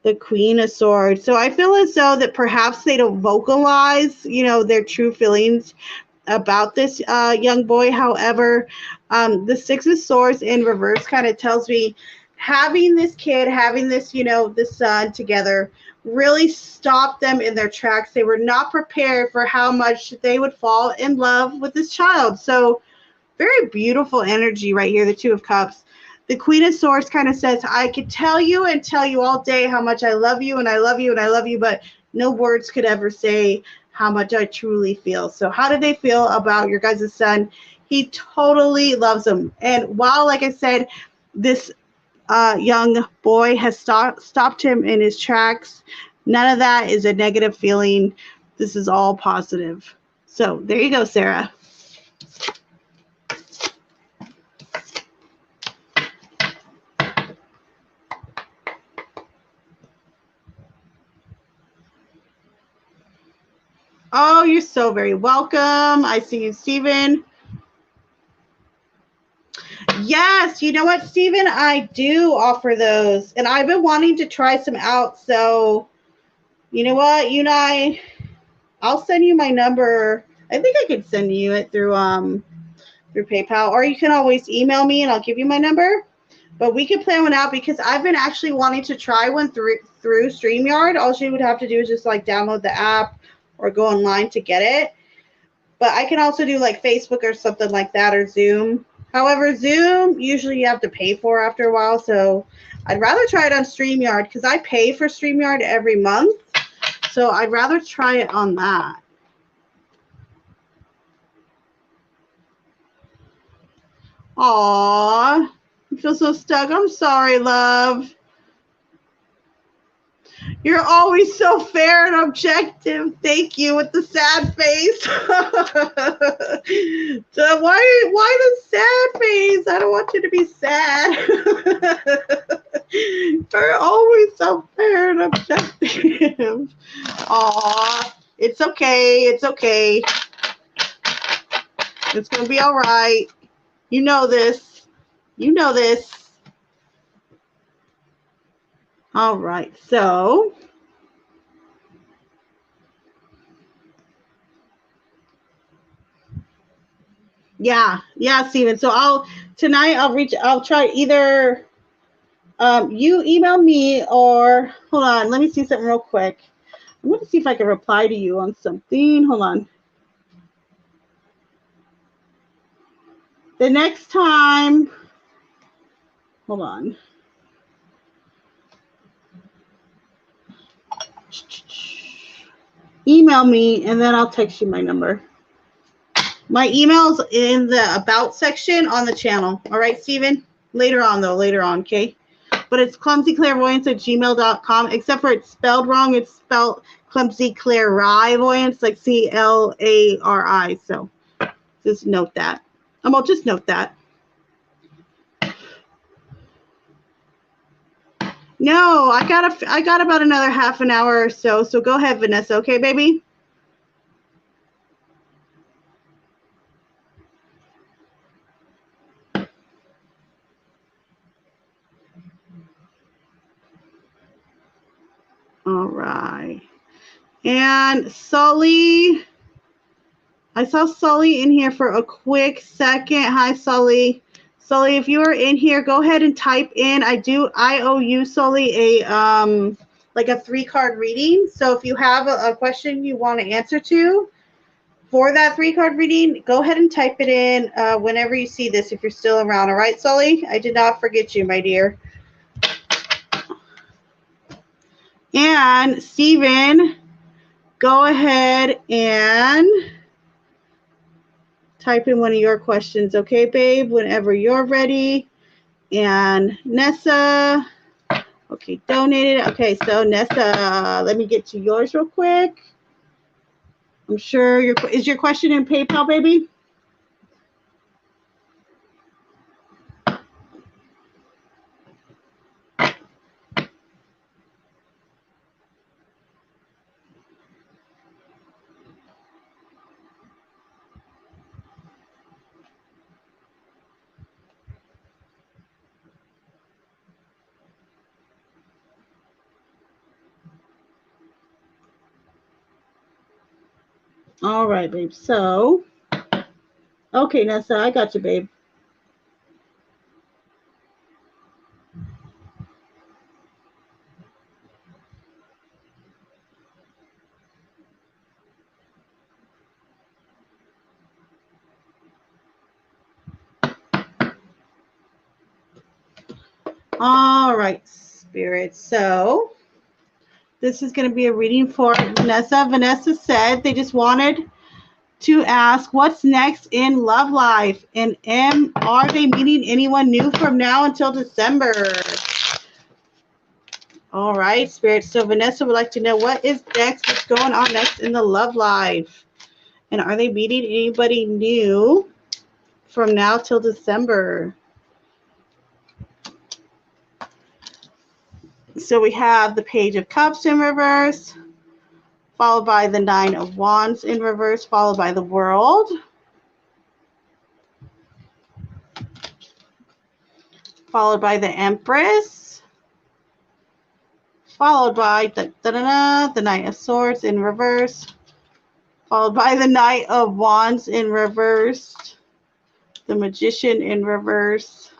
the Queen of Swords. So I feel as though that perhaps they don't vocalize, their true feelings about this young boy. However, the Six of Swords in reverse kind of tells me having this kid, having this, the son together really stopped them in their tracks. They were not prepared for how much they would fall in love with this child. So very beautiful energy right here, the Two of Cups. The Queen of Swords kind of says, I could tell you and tell you all day how much I love you and I love you and I love you, but no words could ever say how much I truly feel. So how do they feel about your guys' son? He totally loves them. And while, like I said, this young boy has stopped him in his tracks, none of that is a negative feeling. This is all positive. So there you go, Sarah. Oh, you're so very welcome. I see you, Stephen. Yes, you know what, Stephen? I do offer those. And I've been wanting to try some out. So, you know what? You and I'll send you my number. I think I could send you it through PayPal. Or you can always email me and I'll give you my number. But we can plan one out because I've been actually wanting to try one through StreamYard. All you would have to do is just like download the app or go online to get it. But I can also do like Facebook or something like that, or Zoom. However, Zoom, usually you have to pay for after a while. So I'd rather try it on StreamYard because I pay for StreamYard every month. So I'd rather try it on that. Aww, I feel so stuck. I'm sorry, love. You're always so fair and objective. Thank you, with the sad face. So why the sad face? I don't want you to be sad. You're always so fair and objective. Aw, it's okay. It's okay. It's gonna be all right. You know this. You know this. All right, so yeah, Steven. So I'll try either you email me or hold on, let me see something real quick. I'm gonna see if I can reply to you on something. Hold on. The next time, hold on. email me, and then I'll text you my number. My email's in the About section on the channel. All right, Steven? Later on, okay? But it's clumsyclairvoyance@gmail.com, except for it's spelled wrong. It's spelled clumsyclairvoyance, like CLARI. So just note that. Well, just note that. No, I got about another half an hour or so. So go ahead, Vanessa. Okay, baby? All right. And Sully, I saw Sully in here for a quick second. Hi, Sully. Sully, if you are in here, go ahead and type in. I owe you, Sully, like a 3-card reading. So if you have a question you want to answer to for that 3-card reading, go ahead and type it in whenever you see this, if you're still around. All right, Sully? I did not forget you, my dear. And Steven, go ahead and type in one of your questions, okay, babe, whenever you're ready. And Nessa, okay, donated. Okay, so Nessa, let me get to yours real quick. I'm sure is your question in PayPal, baby? All right, babe. So, okay, Nessa, I got you, babe. All right, Spirit. So, this is going to be a reading for Vanessa. Vanessa said they just wanted to ask what's next in love life, and are they meeting anyone new from now until December? All right, Spirit. So Vanessa would like to know what is next, what's going on next in the love life, and are they meeting anybody new from now till December? So we have the Page of Cups in reverse, followed by the 9 of Wands in reverse, followed by the World, followed by the Empress, followed by the Knight of Swords in reverse, followed by the Knight of Wands in reverse, the Magician in reverse,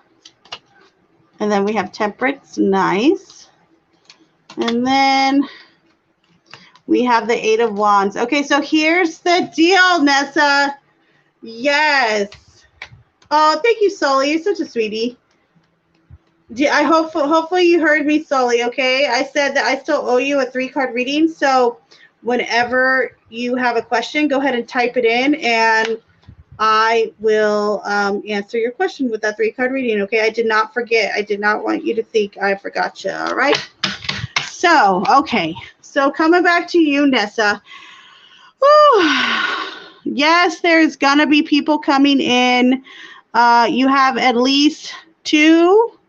and then we have Temperance, nice. And then we have the 8 of Wands. Okay, so here's the deal, Nessa. Yes. Oh, thank you, Sully. You're such a sweetie. Hopefully you heard me, Sully, okay? I said that I still owe you a 3-card reading, so whenever you have a question, go ahead and type it in, and I will answer your question with that 3-card reading, okay? I did not forget. I did not want you to think I forgot you, all right? So, okay. So coming back to you, Nessa. Whew. Yes, there's going to be people coming in. You have at least 2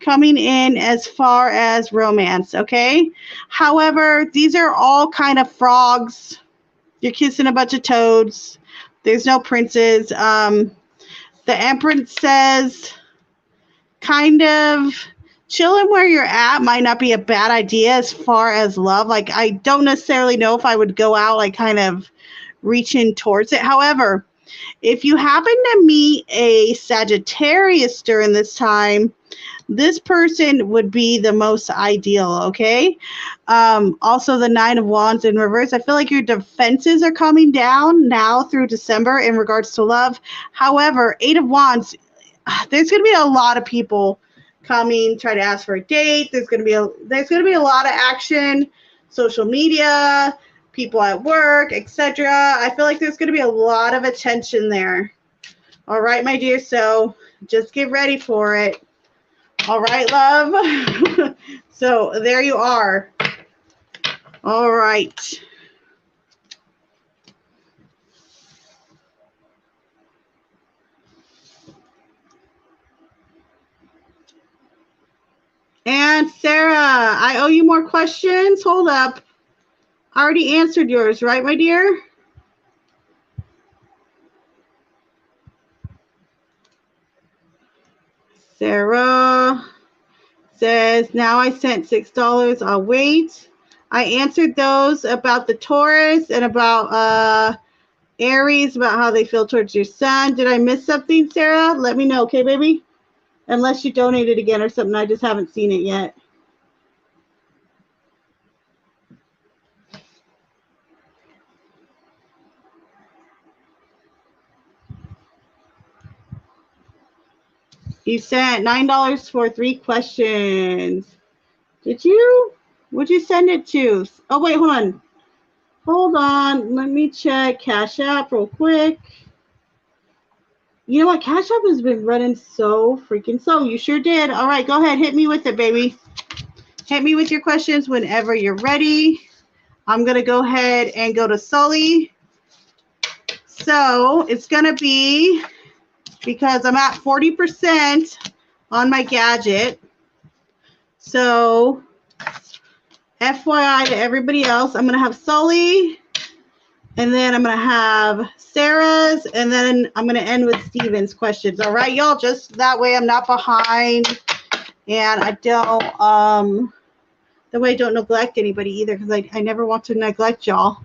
coming in as far as romance, okay? However, these are all kind of frogs. You're kissing a bunch of toads. There's no princes. The Empress says kind of chilling where you're at might not be a bad idea as far as love. Like, I don't necessarily know if I would go out, like, kind of reaching towards it. However, if you happen to meet a Sagittarius during this time, this person would be the most ideal, okay? Also, the 9 of Wands in reverse. I feel like your defenses are coming down now through December in regards to love. However, 8 of Wands, there's going to be a lot of people coming, try to ask for a date. There's going to be a lot of action, social media. people at work, etc. I feel like there's going to be a lot of attention there. All right, my dear. So just get ready for it. All right, love. So there you are. All right. And Sarah, I owe you more questions. Hold up. I already answered yours, right, my dear? Sarah says, now I sent $6. I'll wait. I answered those about the Taurus and about Aries, about how they feel towards your son. Did I miss something, Sarah? Let me know, okay, baby? Unless you donated again or something. I just haven't seen it yet. You sent $9 for 3 questions. Did you? What'd you send it to? Oh, wait, hold on. Hold on. Let me check Cash App real quick. You know what? Cash App has been running so freaking slow. You sure did. All right, go ahead. Hit me with it, baby. Hit me with your questions whenever you're ready. I'm going to go ahead and go to Sully. So it's going to be, because I'm at 40% on my gadget. So FYI to everybody else, I'm going to have Sully, and then I'm going to have Sarah's, and then I'm going to end with Steven's questions. All right, y'all? Just that way I'm not behind, and I don't, that way I don't neglect anybody either, because I never want to neglect y'all.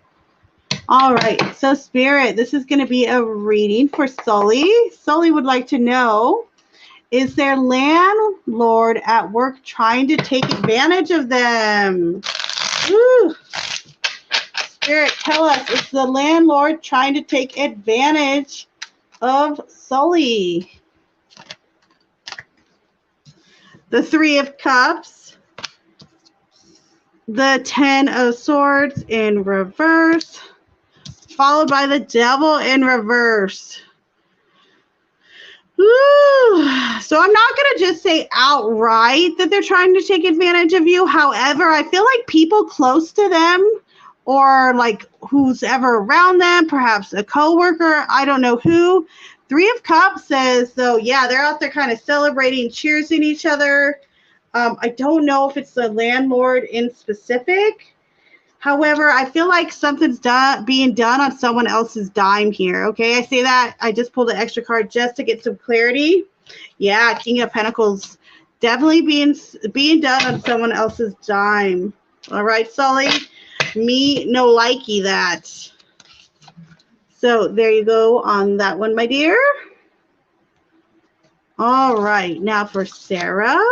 All right, so Spirit, this is going to be a reading for Sully. Sully would like to know, is their landlord at work trying to take advantage of them? Woo. Spirit, tell us, is the landlord trying to take advantage of Sully? The 3 of Cups, the 10 of Swords in reverse, followed by the Devil in reverse. Ooh. So I'm not going to just say outright that they're trying to take advantage of you. However, I feel like people close to them, or like who's ever around them, perhaps a coworker, I don't know who. 3 of Cups says, so yeah, they're out there kind of celebrating, cheersing each other. I don't know if it's the landlord in specific. However, I feel like something's being done on someone else's dime here, okay? I say that. I just pulled an extra card just to get some clarity. Yeah, King of Pentacles definitely being done on someone else's dime. All right, Sully? Me no likey that. So there you go on that one, my dear. All right, now for Sarah.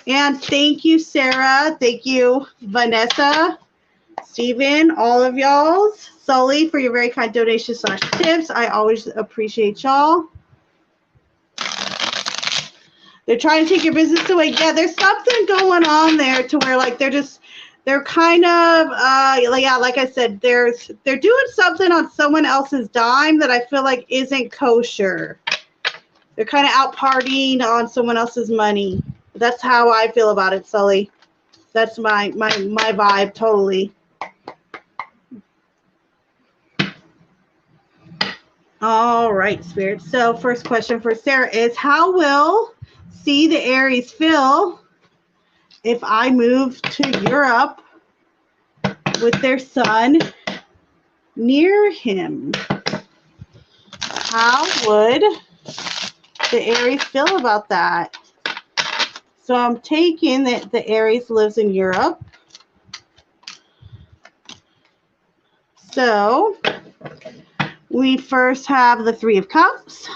And thank you, Sarah. Thank you, Vanessa, Steven, all of y'all. Sully, for your very kind donations / tips. I always appreciate y'all. They're trying to take your business away. Yeah, there's something going on there to where, like, they're kind of, yeah, like I said, they're doing something on someone else's dime that I feel like isn't kosher. They're kind of out partying on someone else's money. That's how I feel about it, Sully. That's my vibe, totally. All right, Spirit. So first question for Sarah is, how will the Aries feel if I move to Europe with their son near him? How would the Aries feel about that? So I'm taking that the Aries lives in Europe. So we first have the 3 of Cups,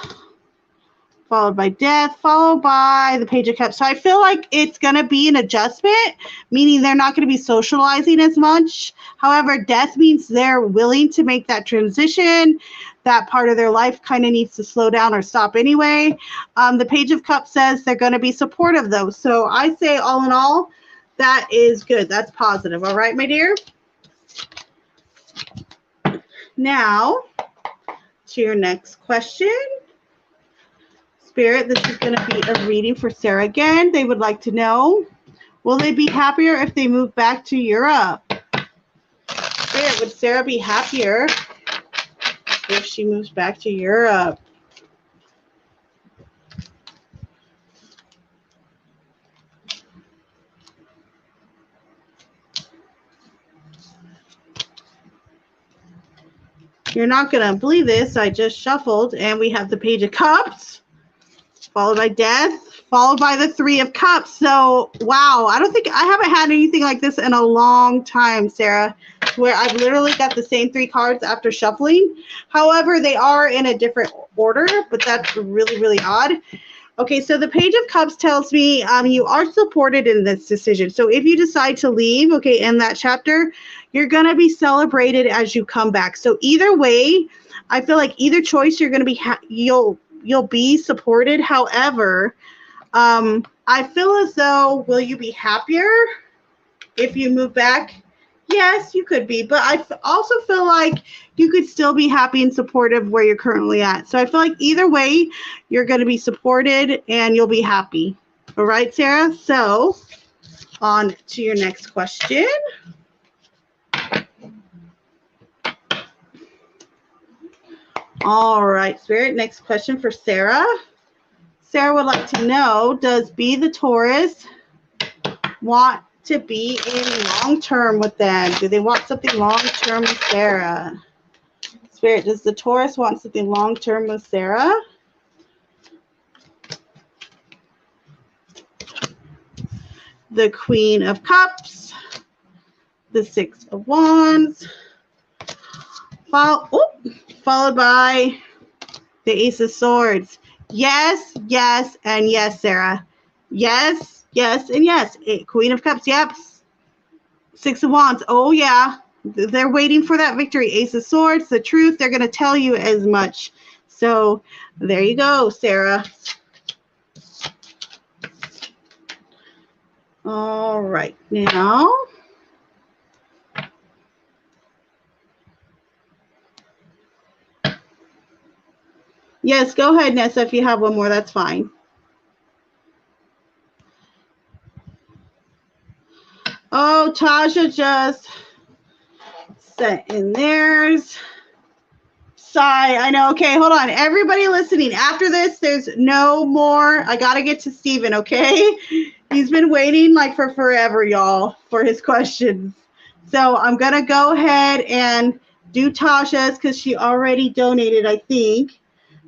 followed by Death, followed by the Page of Cups. So I feel like it's going to be an adjustment, meaning they're not going to be socializing as much. However, Death means they're willing to make that transition. That part of their life kind of needs to slow down or stop anyway. The Page of Cups says they're going to be supportive, though. So I say, all in all, that is good. That's positive. All right, my dear? Now, to your next question. Spirit, this is going to be a reading for Sarah again. They would like to know, will they be happier if they move back to Europe? Spirit, would Sarah be happier if she moves back to Europe? You're not going to believe this. I just shuffled and we have the Page of Cups, followed by Death, followed by the Three of Cups. So, wow, I haven't had anything like this in a long time, Sarah, where I've literally got the same 3 cards after shuffling. However, they are in a different order, but that's really, really odd. Okay, so the Page of Cups tells me you are supported in this decision. So if you decide to leave, okay, in that chapter, you're going to be celebrated as you come back. So either way, I feel like either choice, you're going to be you'll be supported. However, I feel as though, will you be happier if you move back? Yes, you could be, but I also feel like you could still be happy and supportive where you're currently at. So I feel like either way, you're going to be supported and you'll be happy. All right, Sarah? So on to your next question. All right, Spirit, next question for Sarah. Sarah would like to know, does B the Taurus want to be in long-term with them? Do they want something long-term with Sarah? Spirit, does the Taurus want something long-term with Sarah? The Queen of Cups, the Six of Wands, followed by the Ace of Swords. Yes, yes, and yes, Sarah. Yes, yes, and yes. Queen of Cups, yep. Six of Wands, oh yeah. They're waiting for that victory. Ace of Swords, the truth, they're going to tell you as much. So there you go, Sarah. All right, now. Yes, go ahead, Nessa, if you have one more, that's fine. Oh, Tasha just sent in theirs. Sigh, I know. Okay, hold on. Everybody listening, after this, there's no more. I got to get to Steven, okay? He's been waiting like for forever, y'all, for his questions. So I'm going to go ahead and do Tasha's because she already donated, I think.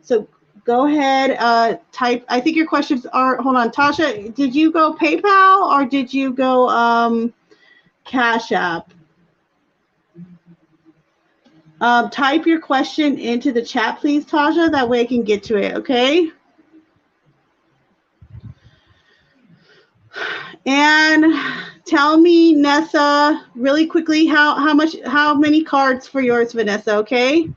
So go ahead, type. I think your questions are, hold on, Tasha, did you go PayPal or did you go Cash App? Type your question into the chat, please, Tasha. That way I can get to it, okay? And tell me, Nessa, really quickly, how many cards for yours, Vanessa, okay?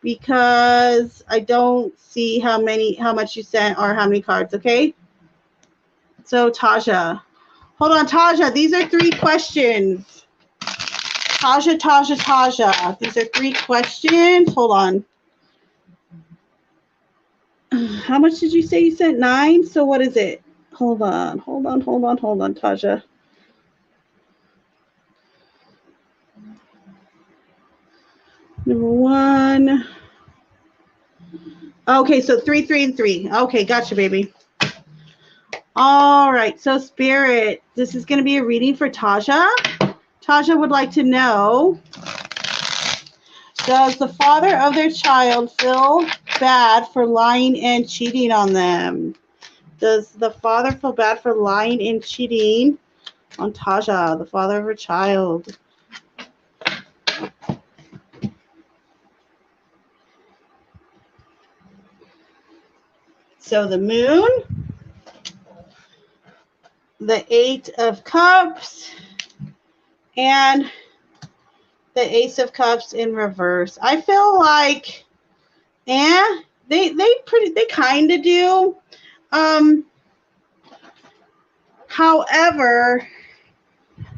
Because I don't see how much you sent or how many cards, okay? So Tasha, hold on, Tasha, these are 3 questions. Tasha. These are 3 questions. Hold on. How much did you say you sent? 9? So what is it? Hold on, Tasha. Number 1. Okay, so 3, 3, and 3. Okay, gotcha, baby. All right, so Spirit, this is going to be a reading for Tasha. Tasha would like to know, does the father of their child feel bad for lying and cheating on them? Does the father feel bad for lying and cheating on Tasha, the father of her child? So the Moon, the 8 of Cups, and the Ace of Cups in reverse. I feel like, they kind of do. However,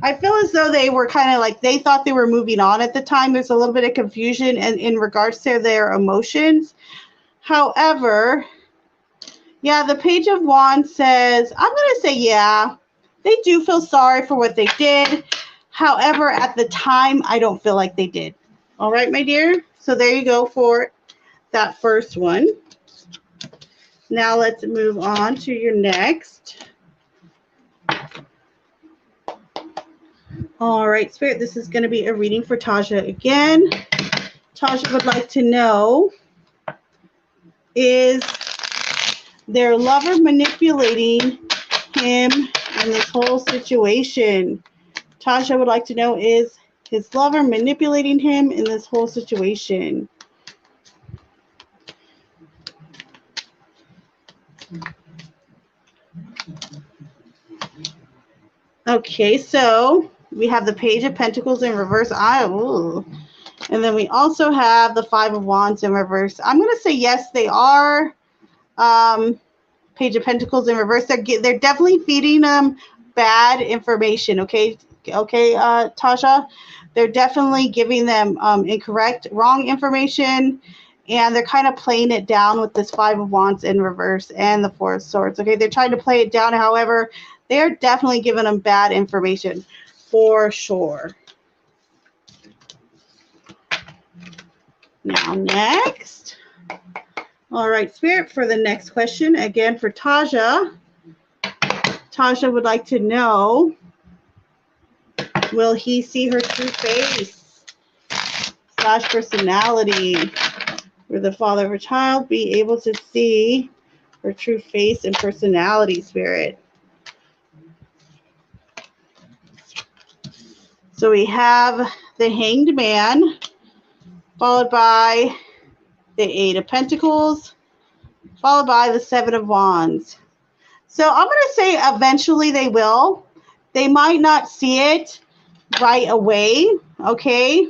I feel as though they were kind of like they thought they were moving on at the time. There's a little bit of confusion in regards to their emotions. However, yeah, the Page of Wands says, I'm going to say, yeah, they do feel sorry for what they did. However, at the time, I don't feel like they did. All right, my dear. So there you go for that first one. Now let's move on to your next. All right, Spirit, this is going to be a reading for Taja again. Taja would like to know, is their lover manipulating him in this whole situation? Taja would like to know, is his lover manipulating him in this whole situation? Okay, so we have the Page of Pentacles in reverse. And then we also have the Five of Wands in reverse. I'm going to say yes, they are. Page of Pentacles in reverse. They're definitely feeding them bad information. Okay, Tasha. They're definitely giving them incorrect, wrong information, and they're kind of playing it down with this Five of Wands in reverse and the Four of Swords. Okay, they're trying to play it down. However, they're definitely giving them bad information for sure. Now, next. All right, Spirit, for the next question, again for Taja. Taja would like to know, will he see her true face / personality? Will the father of her child be able to see her true face and personality, Spirit? So we have the Hanged Man, followed by the Eight of Pentacles, followed by the Seven of Wands. So I'm going to say eventually they will. They might not see it right away, okay?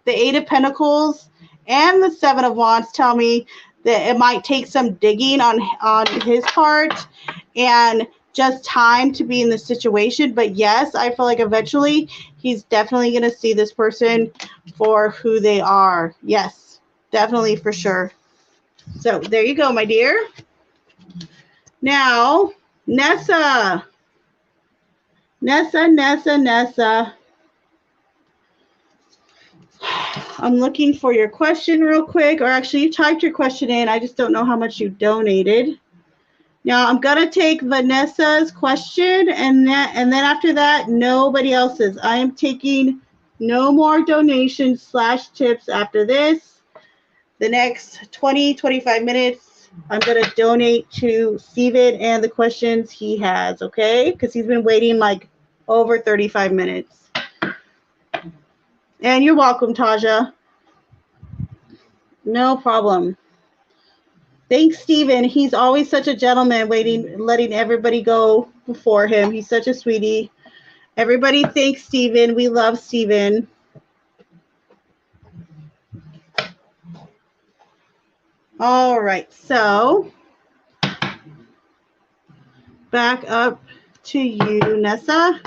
The Eight of Pentacles and the Seven of Wands tell me that it might take some digging on his part and just time to be in the situation. But yes, I feel like eventually he's definitely going to see this person for who they are. Yes, definitely for sure. So there you go, my dear. Now, Nessa. I'm looking for your question real quick, or actually you typed your question in. I just don't know how much you donated. Now I'm gonna take Vanessa's question, and then after that, nobody else's. I am taking no more donations / tips after this. The next 20-25 minutes, I'm gonna donate to Steven and the questions he has, okay? Because he's been waiting like over 35 minutes. And you're welcome, Taja. No problem. Thanks, Steven. He's always such a gentleman, letting everybody go before him. He's such a sweetie. Everybody thanks Steven. We love Steven. All right, so back up to you, Nessa.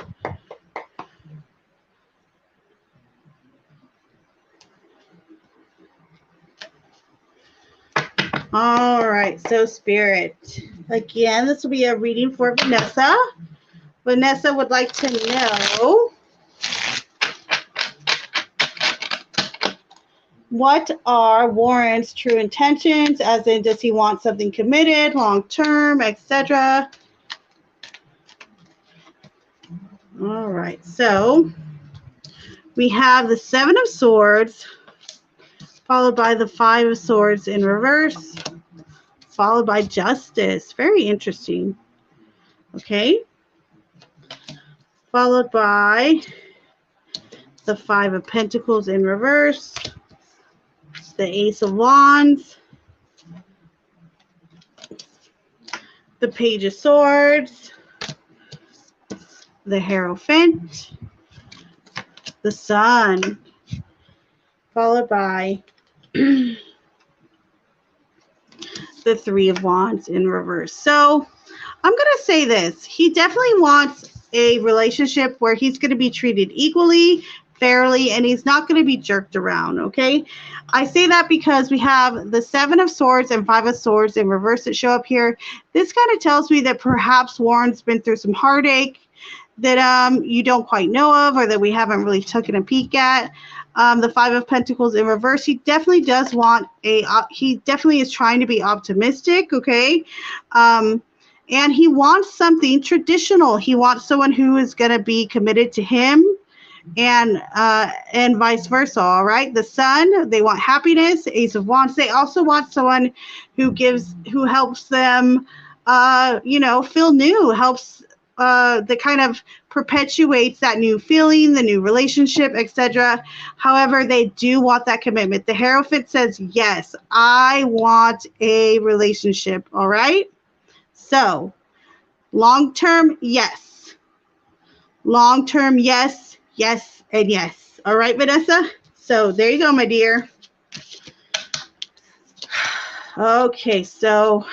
All right, so Spirit. Again, this will be a reading for Vanessa. Vanessa would like to know, what are Warren's true intentions? As in, does he want something committed, long-term, etc.? All right, so we have the Seven of Swords, followed by the Five of Swords in reverse, followed by Justice. Very interesting. Okay. Followed by the Five of Pentacles in reverse, the Ace of Wands, the Page of Swords, the Hierophant, the Sun, followed by the Three of Wands in reverse. So I'm going to say this. He definitely wants a relationship where he's going to be treated equally, fairly, and he's not going to be jerked around, okay? I say that because we have the Seven of Swords and Five of Swords in reverse that show up here. This kind of tells me that perhaps Warren's been through some heartache that you don't quite know of, or that we haven't really taken a peek at. The Five of Pentacles in reverse, he definitely does want he definitely is trying to be optimistic, okay? And he wants something traditional. He wants someone who is going to be committed to him, and vice versa. All right, the Sun, they want happiness. Ace of Wands, they also want someone who helps them feel new, helps that kind of perpetuates that new feeling, the new relationship, etc. However, they do want that commitment. The Hierophant says, yes, I want a relationship. All right, so long term, yes. Long term, yes, yes, and yes. All right, Vanessa? So there you go, my dear. Okay, so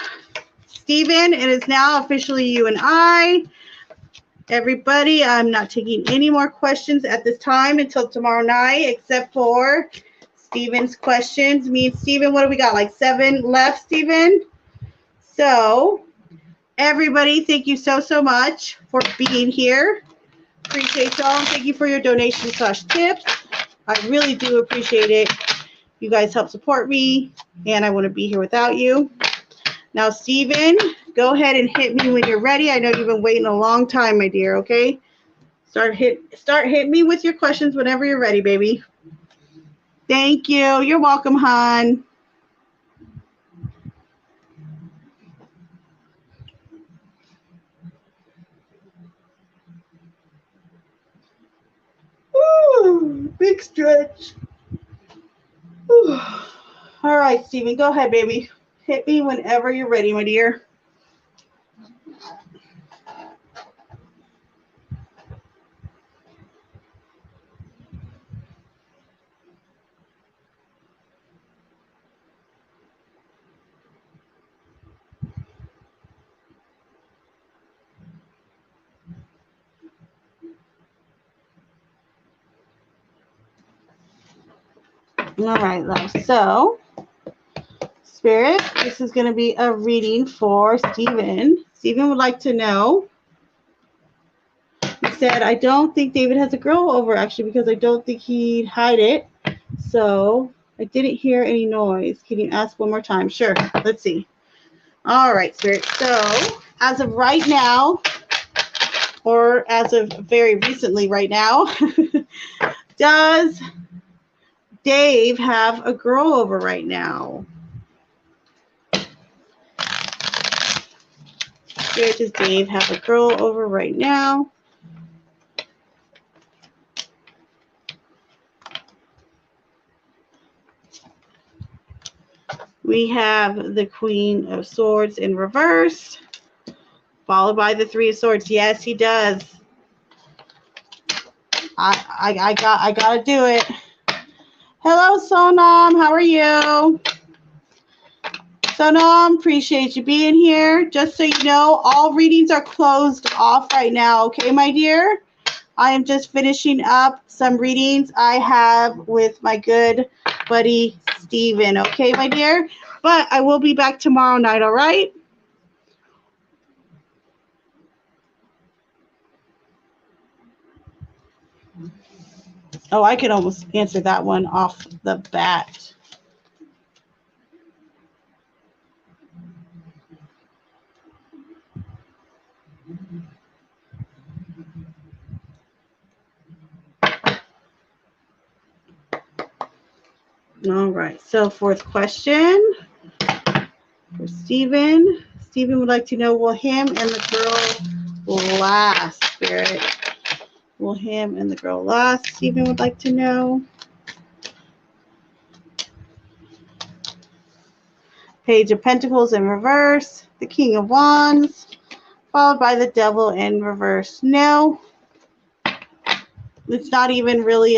Stephen, it is now officially you and I. Everybody, I'm not taking any more questions at this time until tomorrow night, except for Stephen's questions. Me and Stephen, what do we got? Like 7 left, Stephen? So everybody, thank you so much for being here. Appreciate y'all. Thank you for your donations/tips. I really do appreciate it. You guys help support me, and I wouldn't be here without you. Now, Stephen, go ahead and hit me when you're ready. I know you've been waiting a long time, my dear, okay? Start hitting me with your questions whenever you're ready, baby. Thank you. You're welcome, hon. Ooh, big stretch. Ooh. All right, Stephen, go ahead, baby. Hit me whenever you're ready, my dear. All right, love. So, Spirit, this is going to be a reading for Stephen. Stephen would like to know. He said, I don't think David has a girl over, actually, because I don't think he'd hide it. So, I didn't hear any noise. Can you ask one more time? Sure. Let's see. All right, Spirit. So, as of right now, or as of very recently right now, does Dave have a girl over right now? Spirit, does Dave have a girl over right now? We have the Queen of Swords in reverse, followed by the Three of Swords. Yes, he does. I gotta do it. Hello, Sonam. How are you? Sonam, appreciate you being here. Just so you know, all readings are closed off right now. Okay, my dear? I am just finishing up some readings I have with my good buddy Stephen. Okay, my dear? But I will be back tomorrow night, all right? Oh, I could almost answer that one off the bat. All right, so fourth question for Stephen. Stephen would like to know, will him and the girl last, Spirit? Will him and the girl last? Stephen would like to know. Page of Pentacles in reverse, the King of Wands, followed by the Devil in reverse. No, it's not even really,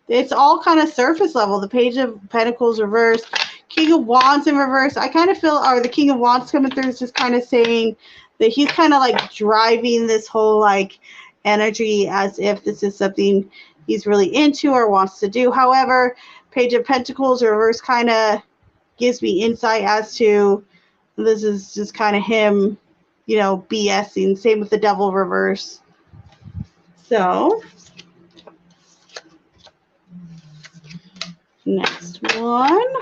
it's all kind of surface level. The Page of Pentacles reverse King of Wands in reverse, I kind of feel, or the King of Wands coming through is just kind of saying that he's kind of like driving this whole like energy as if this is something he's really into or wants to do. However, Page of Pentacles reverse kind of gives me insight as to this is just kind of him, you know, BSing. Same with the Devil reverse. So, next one.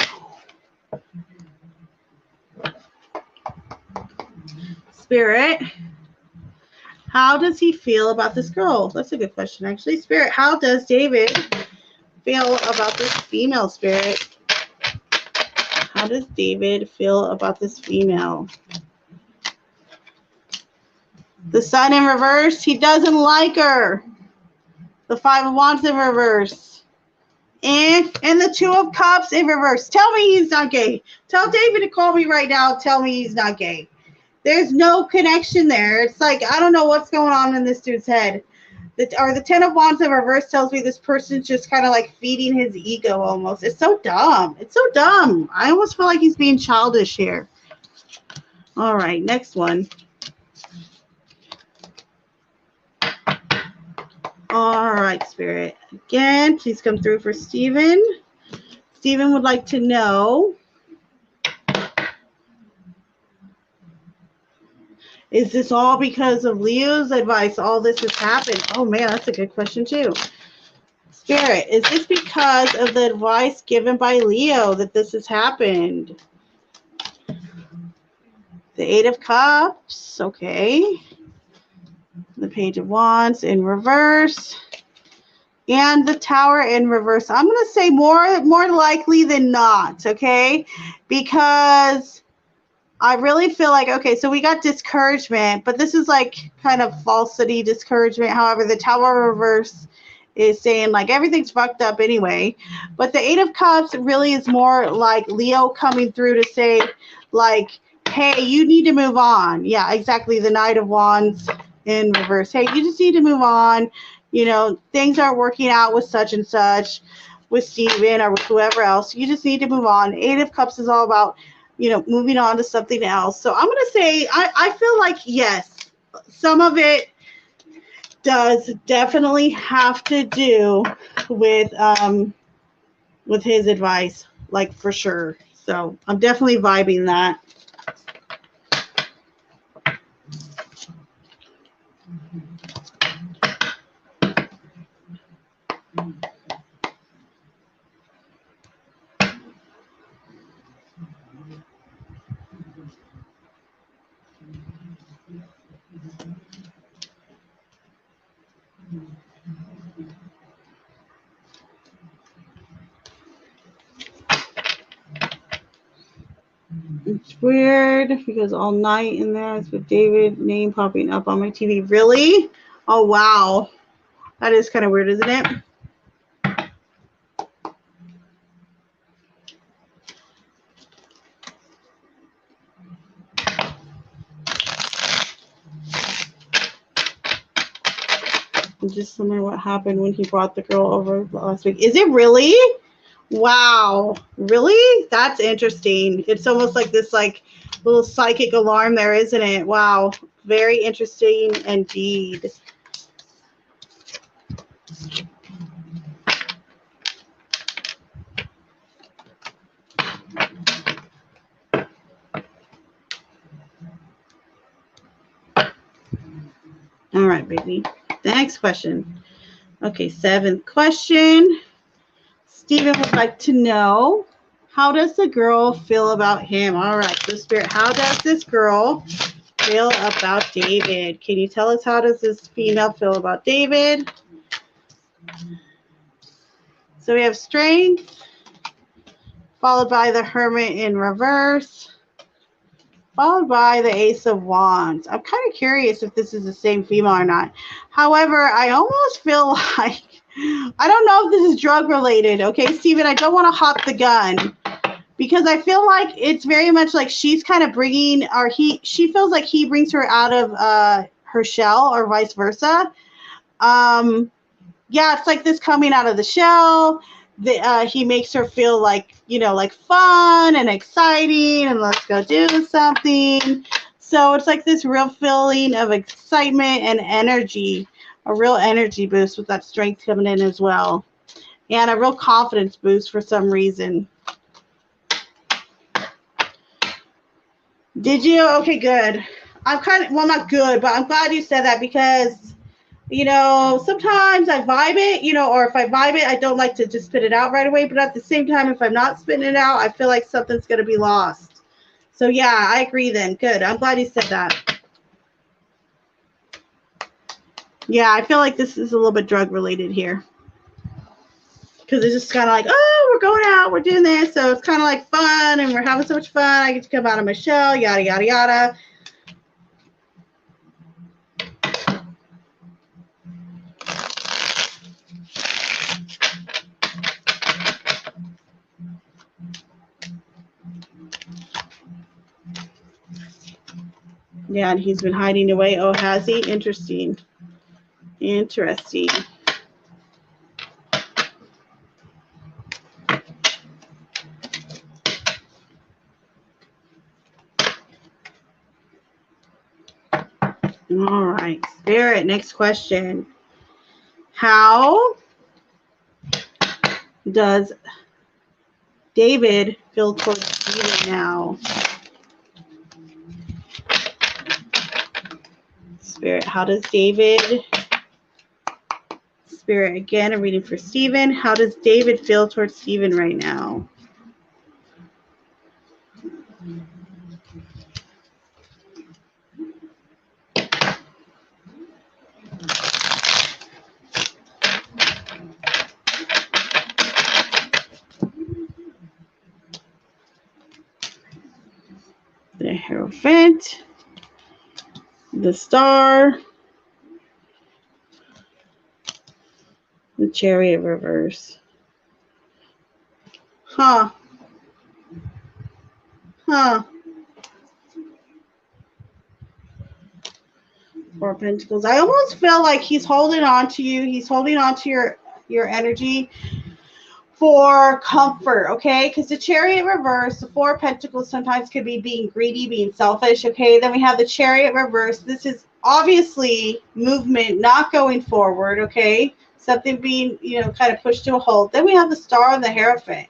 Spirit, how does he feel about this girl? That's a good question, actually. Spirit, how does David feel about this female, Spirit? How does David feel about this female? The Sun in reverse, he doesn't like her. The Five of Wands in reverse. And the Two of Cups in reverse. Tell me he's not gay. Tell David to call me right now. Tell me he's not gay. There's no connection there. It's like, I don't know what's going on in this dude's head. The Ten of Wands in reverse tells me this person's just kind of like feeding his ego almost. It's so dumb. It's so dumb. I almost feel like he's being childish here. All right, next one. All right, Spirit. Again, please come through for Stephen. Stephen would like to know, is this all because of Leo's advice? All this has happened? Oh, man, that's a good question, too. Spirit, is this because of the advice given by Leo that this has happened? The Eight of Cups, okay. The Page of Wands in reverse. And the Tower in reverse. I'm going to say more likely than not, okay? Because I really feel like, okay, so we got discouragement, but this is like kind of falsity, discouragement. However, the Tower reverse is saying like everything's fucked up anyway. But the Eight of Cups really is more like Leo coming through to say like, hey, you need to move on. Yeah, exactly. The Knight of Wands in reverse. Hey, you just need to move on. You know, things aren't working out with such and such, with Steven or with whoever else. You just need to move on. Eight of Cups is all about, you know, moving on to something else. So I'm going to say, I feel like, yes, some of it does definitely have to do with his advice, like for sure. So I'm definitely vibing that. It's weird because all night in there it's with David name popping up on my TV. Really? Oh, wow. That is kind of weird, isn't it? Just wondering what happened when he brought the girl over last week. Is it really? Wow. Really? That's interesting. It's almost like this like little psychic alarm there, isn't it? Wow. Very interesting indeed. All right, baby. The next question. Okay, seventh question. Stephen would like to know, how does the girl feel about him? All right, so Spirit, how does this girl feel about David? Can you tell us how does this female feel about David? So we have Strength, followed by the Hermit in reverse, followed by the Ace of Wands. I'm kind of curious if this is the same female or not. However, I almost feel like, I don't know if this is drug related. Okay, Stephen, I don't want to hop the gun because I feel like it's very much like she's kind of bringing, or she feels like he brings her out of her shell or vice versa. Yeah, it's like this coming out of the shell, he makes her feel like, like fun and exciting and let's go do something. So it's like this real feeling of excitement and energy, a real energy boost with that strength coming in as well. And a real confidence boost for some reason. Did you? Okay, good. I'm not good, but I'm glad you said that because, sometimes I vibe it, or if I vibe it, I don't like to just spit it out right away. But at the same time, if I'm not spitting it out, I feel like something's going to be lost. So, yeah, I agree then. Good. I'm glad you said that. Yeah, I feel like this is a little bit drug related here. Because it's just kind of like, oh, we're going out, we're doing this. So it's kind of like fun and we're having so much fun. I get to come out of my shell, yada, yada, yada. Yeah, and he's been hiding away. Oh, has he? Interesting. Interesting. All right, Spirit, next question. How does David feel towards Stephen now? Spirit, how does David... Spirit, again, I'm reading for Stephen. How does David feel towards Stephen right now? The Hierophant, the Star, the Chariot reverse. Huh. Four of Pentacles. I almost feel like he's holding on to you. He's holding on to your energy for comfort, okay? Because the Chariot reverse, the Four of Pentacles sometimes could be being greedy, being selfish, okay? Then we have the Chariot reverse. This is obviously movement not going forward, okay? Something being, kind of pushed to a halt. Then we have the Star and the Hierophant.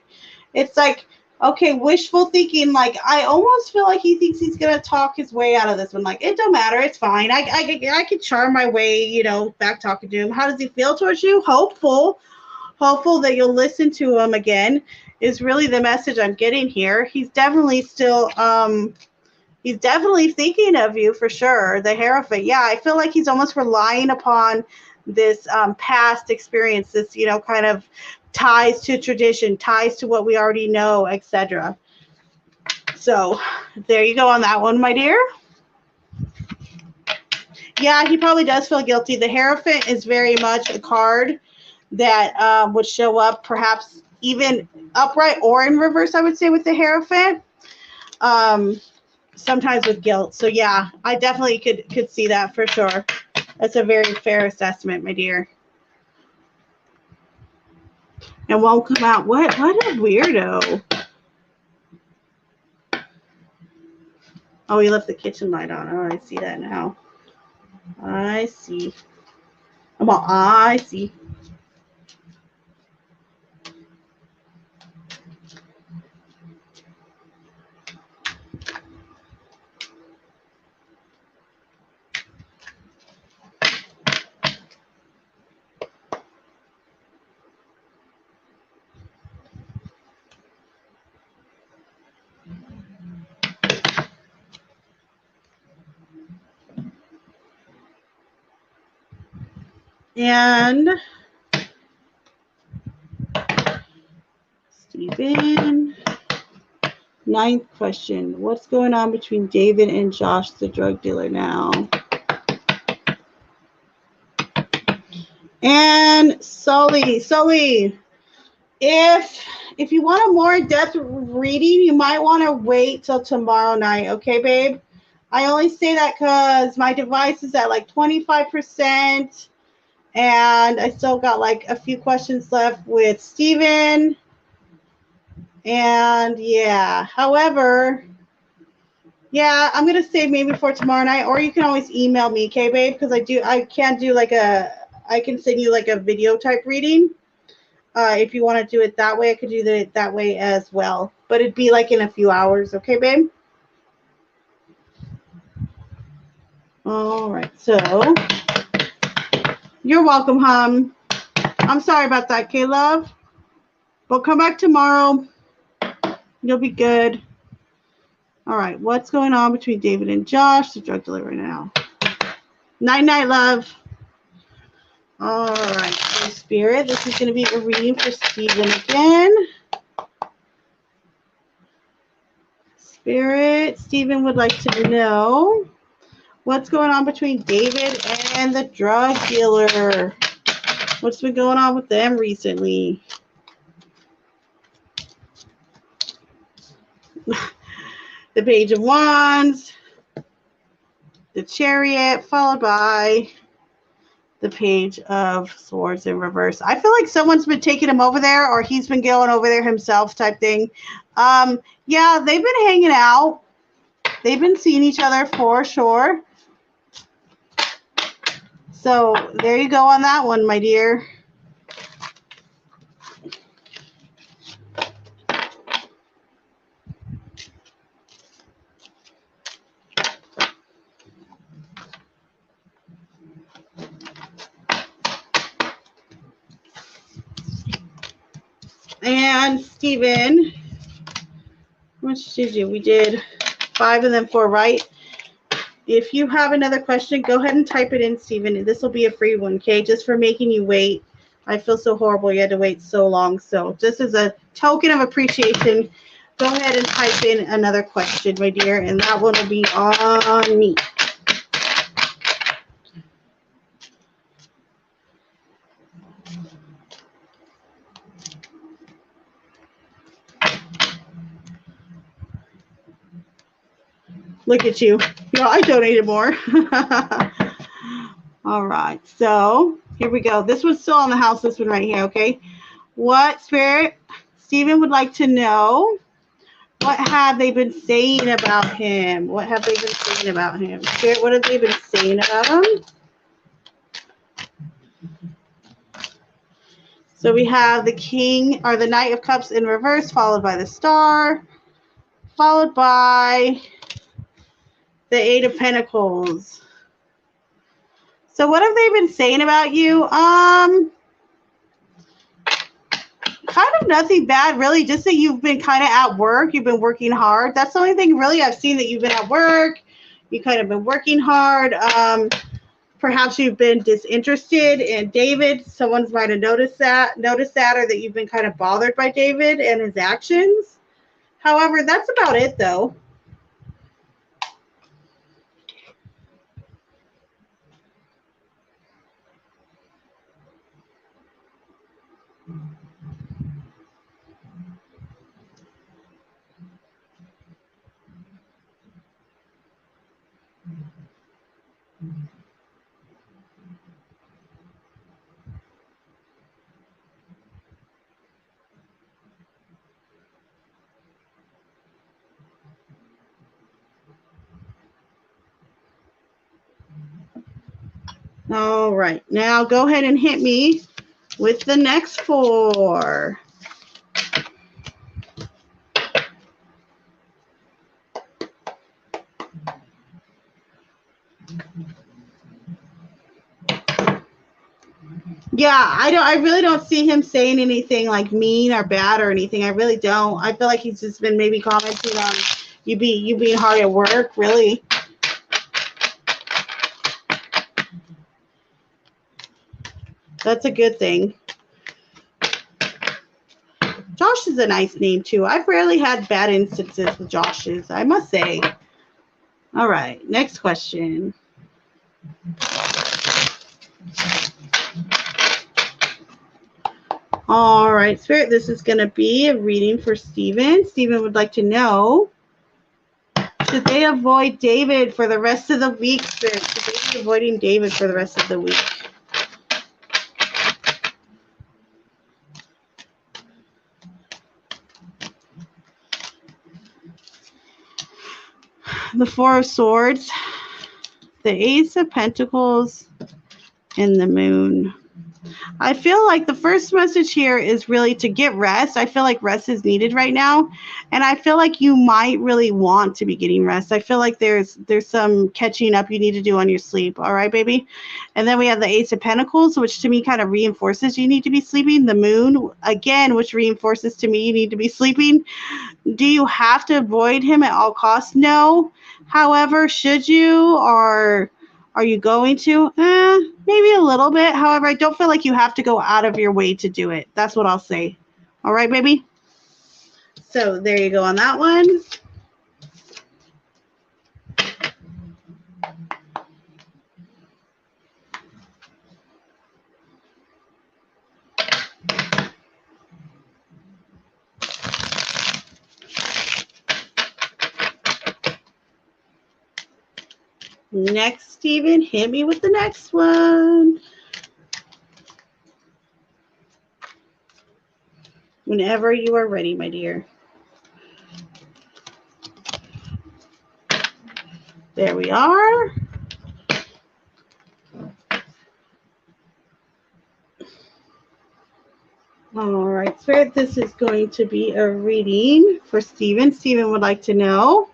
It's like, okay, wishful thinking. Like, I almost feel like he thinks he's going to talk his way out of this one. Like, it don't matter. It's fine. I can charm my way, back talking to him. How does he feel towards you? Hopeful that you'll listen to him again is really the message I'm getting here. He's definitely still, he's definitely thinking of you for sure. The Hierophant. Yeah, I feel like he's almost relying upon this past experience, this, kind of ties to tradition, ties to what we already know, etc. So there you go on that one, my dear. Yeah, he probably does feel guilty. The Hierophant is very much a card that would show up perhaps even upright or in reverse, I would say, with the Hierophant. Sometimes with guilt. So yeah, I definitely could see that for sure. That's a very fair assessment, my dear. And won't come out. What a weirdo. Oh, he left the kitchen light on. Oh, I see that now. I see. I see. And Stephen, ninth question. What's going on between David and Josh, the drug dealer, now? And Sully, if you want a more in-depth reading, you might want to wait till tomorrow night, okay, babe? I only say that because my device is at like 25%. And I still got like a few questions left with Steven. And yeah, however, yeah, I'm going to save maybe for tomorrow night, or you can always email me, okay, babe? Because I can do like I can send you like a video type reading. If you want to do it that way, I could do it that way as well. But it'd be like in a few hours, okay, babe? All right, so you're welcome, hon. I'm sorry about that, okay, love? But come back tomorrow. You'll be good. All right, what's going on between David and Josh, the drug dealer right now? Night-night, love. All right, so Spirit, this is going to be a reading for Steven again. Spirit, Steven would like to know what's going on between David and the drug dealer. What's been going on with them recently? The Page of Wands, the Chariot, followed by the Page of Swords in reverse. I feel like someone's been taking him over there, or he's been going over there himself type thing. Yeah, they've been hanging out. They've been seeing each other for sure. So there you go on that one, my dear. And Steven, how much did you? We did 5 and then 4, right? If you have another question, go ahead and type it in, Steven. This will be a free one, okay? Just for making you wait. I feel so horrible you had to wait so long. So just as a token of appreciation, go ahead and type in another question, my dear, and that one will be on me. Look at you. You know, I donated more. All right. So here we go. This one's still on the house. This one right here. Okay. What, Spirit? Steven would like to know, what have they been saying about him? What have they been saying about him? Spirit, what have they been saying about him? So we have the King, or the Knight of Cups in reverse, followed by the Star, followed by the 8 of Pentacles. So what have they been saying about you? Kind of nothing bad, really. Just that you've been kind of at work. You've been working hard. That's the only thing really I've seen, that you've been at work. You kind of been working hard. Perhaps you've been disinterested in David. Someone might have noticed that, or that you've been kind of bothered by David and his actions. However, that's about it, though. All right, now go ahead and hit me with the next 4. Yeah, I really don't see him saying anything like mean or bad or anything. I really don't. I feel like he's just been maybe commenting on you being hard at work, really. That's a good thing. Josh is a nice name, too. I've rarely had bad instances with Joshes, I must say. All right, next question. All right, Spirit, this is going to be a reading for Steven. Steven would like to know, should they avoid David for the rest of the week, Spirit? Should they be avoiding David for the rest of the week? the Four of Swords, the Ace of Pentacles, and the Moon. I feel like the first message here is really to get rest. I feel like rest is needed right now. And I feel like you might really want to be getting rest. I feel like there's some catching up you need to do on your sleep. All right, baby? And then we have the Ace of Pentacles, which to me kind of reinforces you need to be sleeping. The Moon, again, which reinforces to me you need to be sleeping. Do you have to avoid him at all costs? No. However, should you, or are you going to? Maybe a little bit. However, I don't feel like you have to go out of your way to do it. That's what I'll say. All right, baby? So there you go on that one. Next, Steven, hit me with the next one. Whenever you are ready, my dear. There we are. All right, Spirit, this is going to be a reading for Steven. Steven would like to know,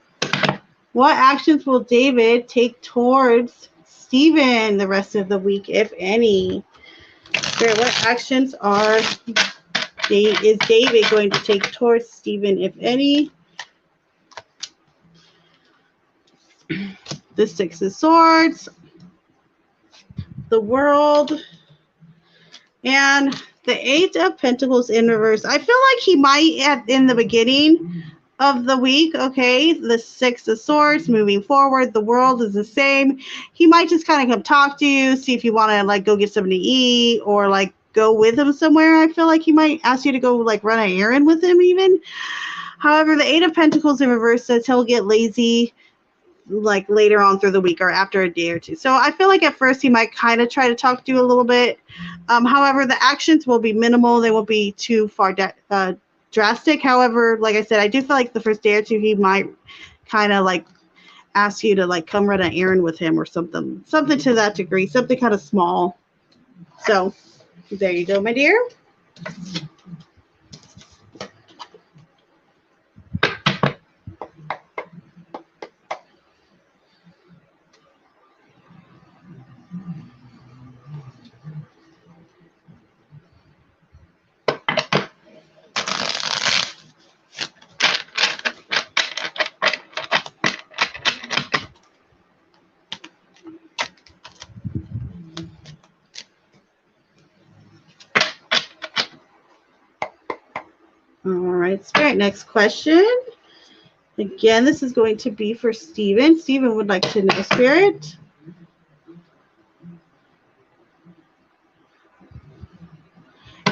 what actions will David take towards Steven the rest of the week, if any? Spirit, what actions is David going to take towards Steven, if any? The Six of Swords, the World, and the Eight of Pentacles in reverse. I feel like he might, in the beginning of the week, okay, the Six of Swords, moving forward, the World is the same. He might just kind of come talk to you, see if you want to, like, go get something to eat or, like, go with him somewhere. I feel like he might ask you to go, like, run an errand with him even. However, the Eight of Pentacles in reverse says he'll get lazy, like, later on through the week or after a day or two. So I feel like at first he might kind of try to talk to you a little bit. However, the actions will be minimal. They won't be too far drastic. However, like I said, I do feel like the first day or two he might kind of like ask you to like come run an errand with him or something to that degree, something kind of small. So there you go, my dear. All right, Spirit, next question. Again, this is going to be for Steven. Steven would like to know, Spirit,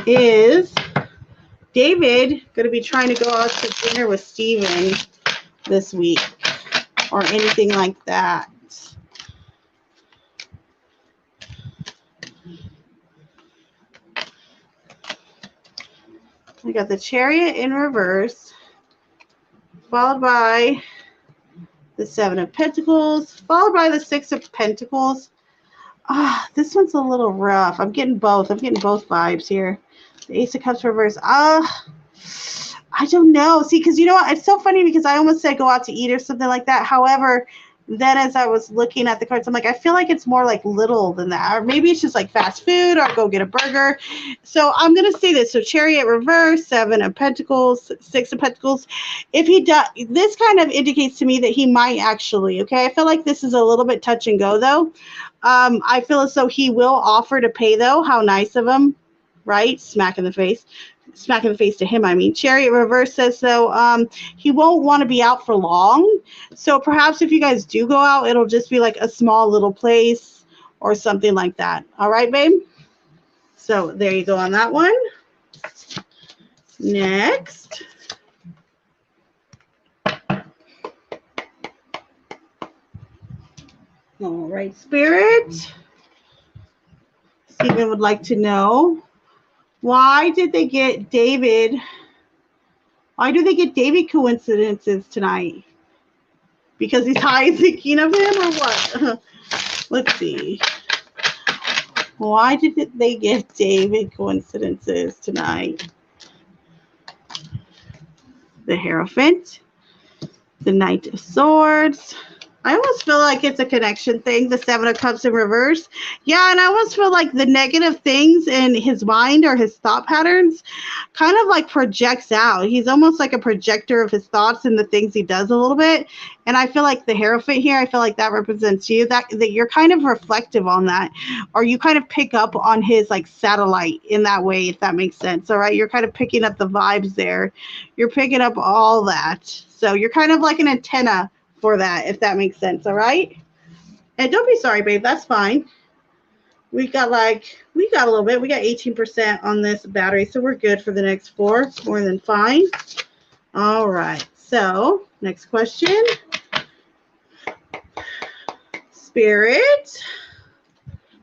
is David going to be trying to go out to dinner with Steven this week or anything like that? I got the Chariot in reverse, followed by the Seven of Pentacles, followed by the Six of Pentacles. This one's a little rough. I'm getting both. I'm getting both vibes here. The Ace of Cups reverse. I don't know. See, because you know what? It's so funny because I almost said go out to eat or something like that. However, then as I was looking at the cards, I'm like, I feel like it's more like little than that. Or maybe it's just like fast food or go get a burger. So I'm going to say this. So Chariot reverse, Seven of Pentacles, Six of Pentacles. If he does, this kind of indicates to me that he might actually, okay? I feel like this is a little bit touch and go though. I feel as though he will offer to pay though. How nice of him, right? Smack in the face to him, I mean. Chariot reverse says so he won't want to be out for long. So perhaps if you guys do go out, it'll just be like a small little place or something like that. All right, babe? So there you go on that one. Next. All right, Spirit. Stephen would like to know, why did they get David? Why do they get David coincidences tonight? Because he's high and thinking of him or what? Let's see. Why did they give David coincidences tonight? The Hierophant, the Knight of Swords. I almost feel like it's a connection thing, the Seven of Cups in reverse. Yeah, and I almost feel like the negative things in his mind or his thought patterns kind of like projects out. He's almost like a projector of his thoughts and the things he does a little bit. And I feel like the Hierophant here, I feel like that represents you, that you're kind of reflective on that, or you kind of pick up on his like satellite in that way, if that makes sense. All right, you're kind of picking up the vibes there. You're picking up all that. So you're kind of like an antenna for that, if that makes sense. All right, and don't be sorry, babe, that's fine. We got a little bit. We got 18% on this battery, so we're good for the next 4. More than fine. All right, so next question. Spirit,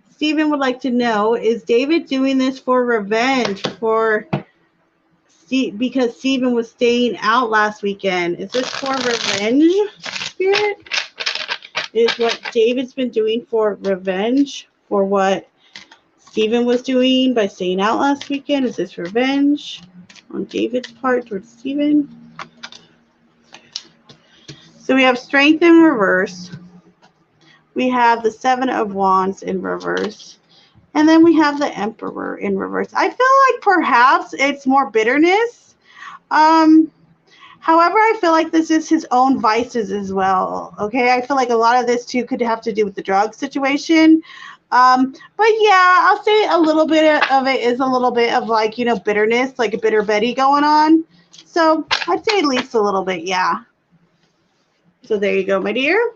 Stephen would like to know, is David doing this for revenge because Stephen was staying out last weekend? Is this for revenge, Spirit? Is what David's been doing for revenge for what Stephen was doing by staying out last weekend? Is this revenge on David's part towards Stephen? So we have Strength in reverse. We have the Seven of Wands in reverse. And then we have the Emperor in reverse. I feel like perhaps it's more bitterness. However, I feel like this is his own vices as well. Okay, I feel like a lot of this too could have to do with the drug situation. But yeah, I'll say a little bit of it is a little bit of like, bitterness, like a bitter Betty going on. So I'd say at least a little bit, yeah. So there you go, my dear.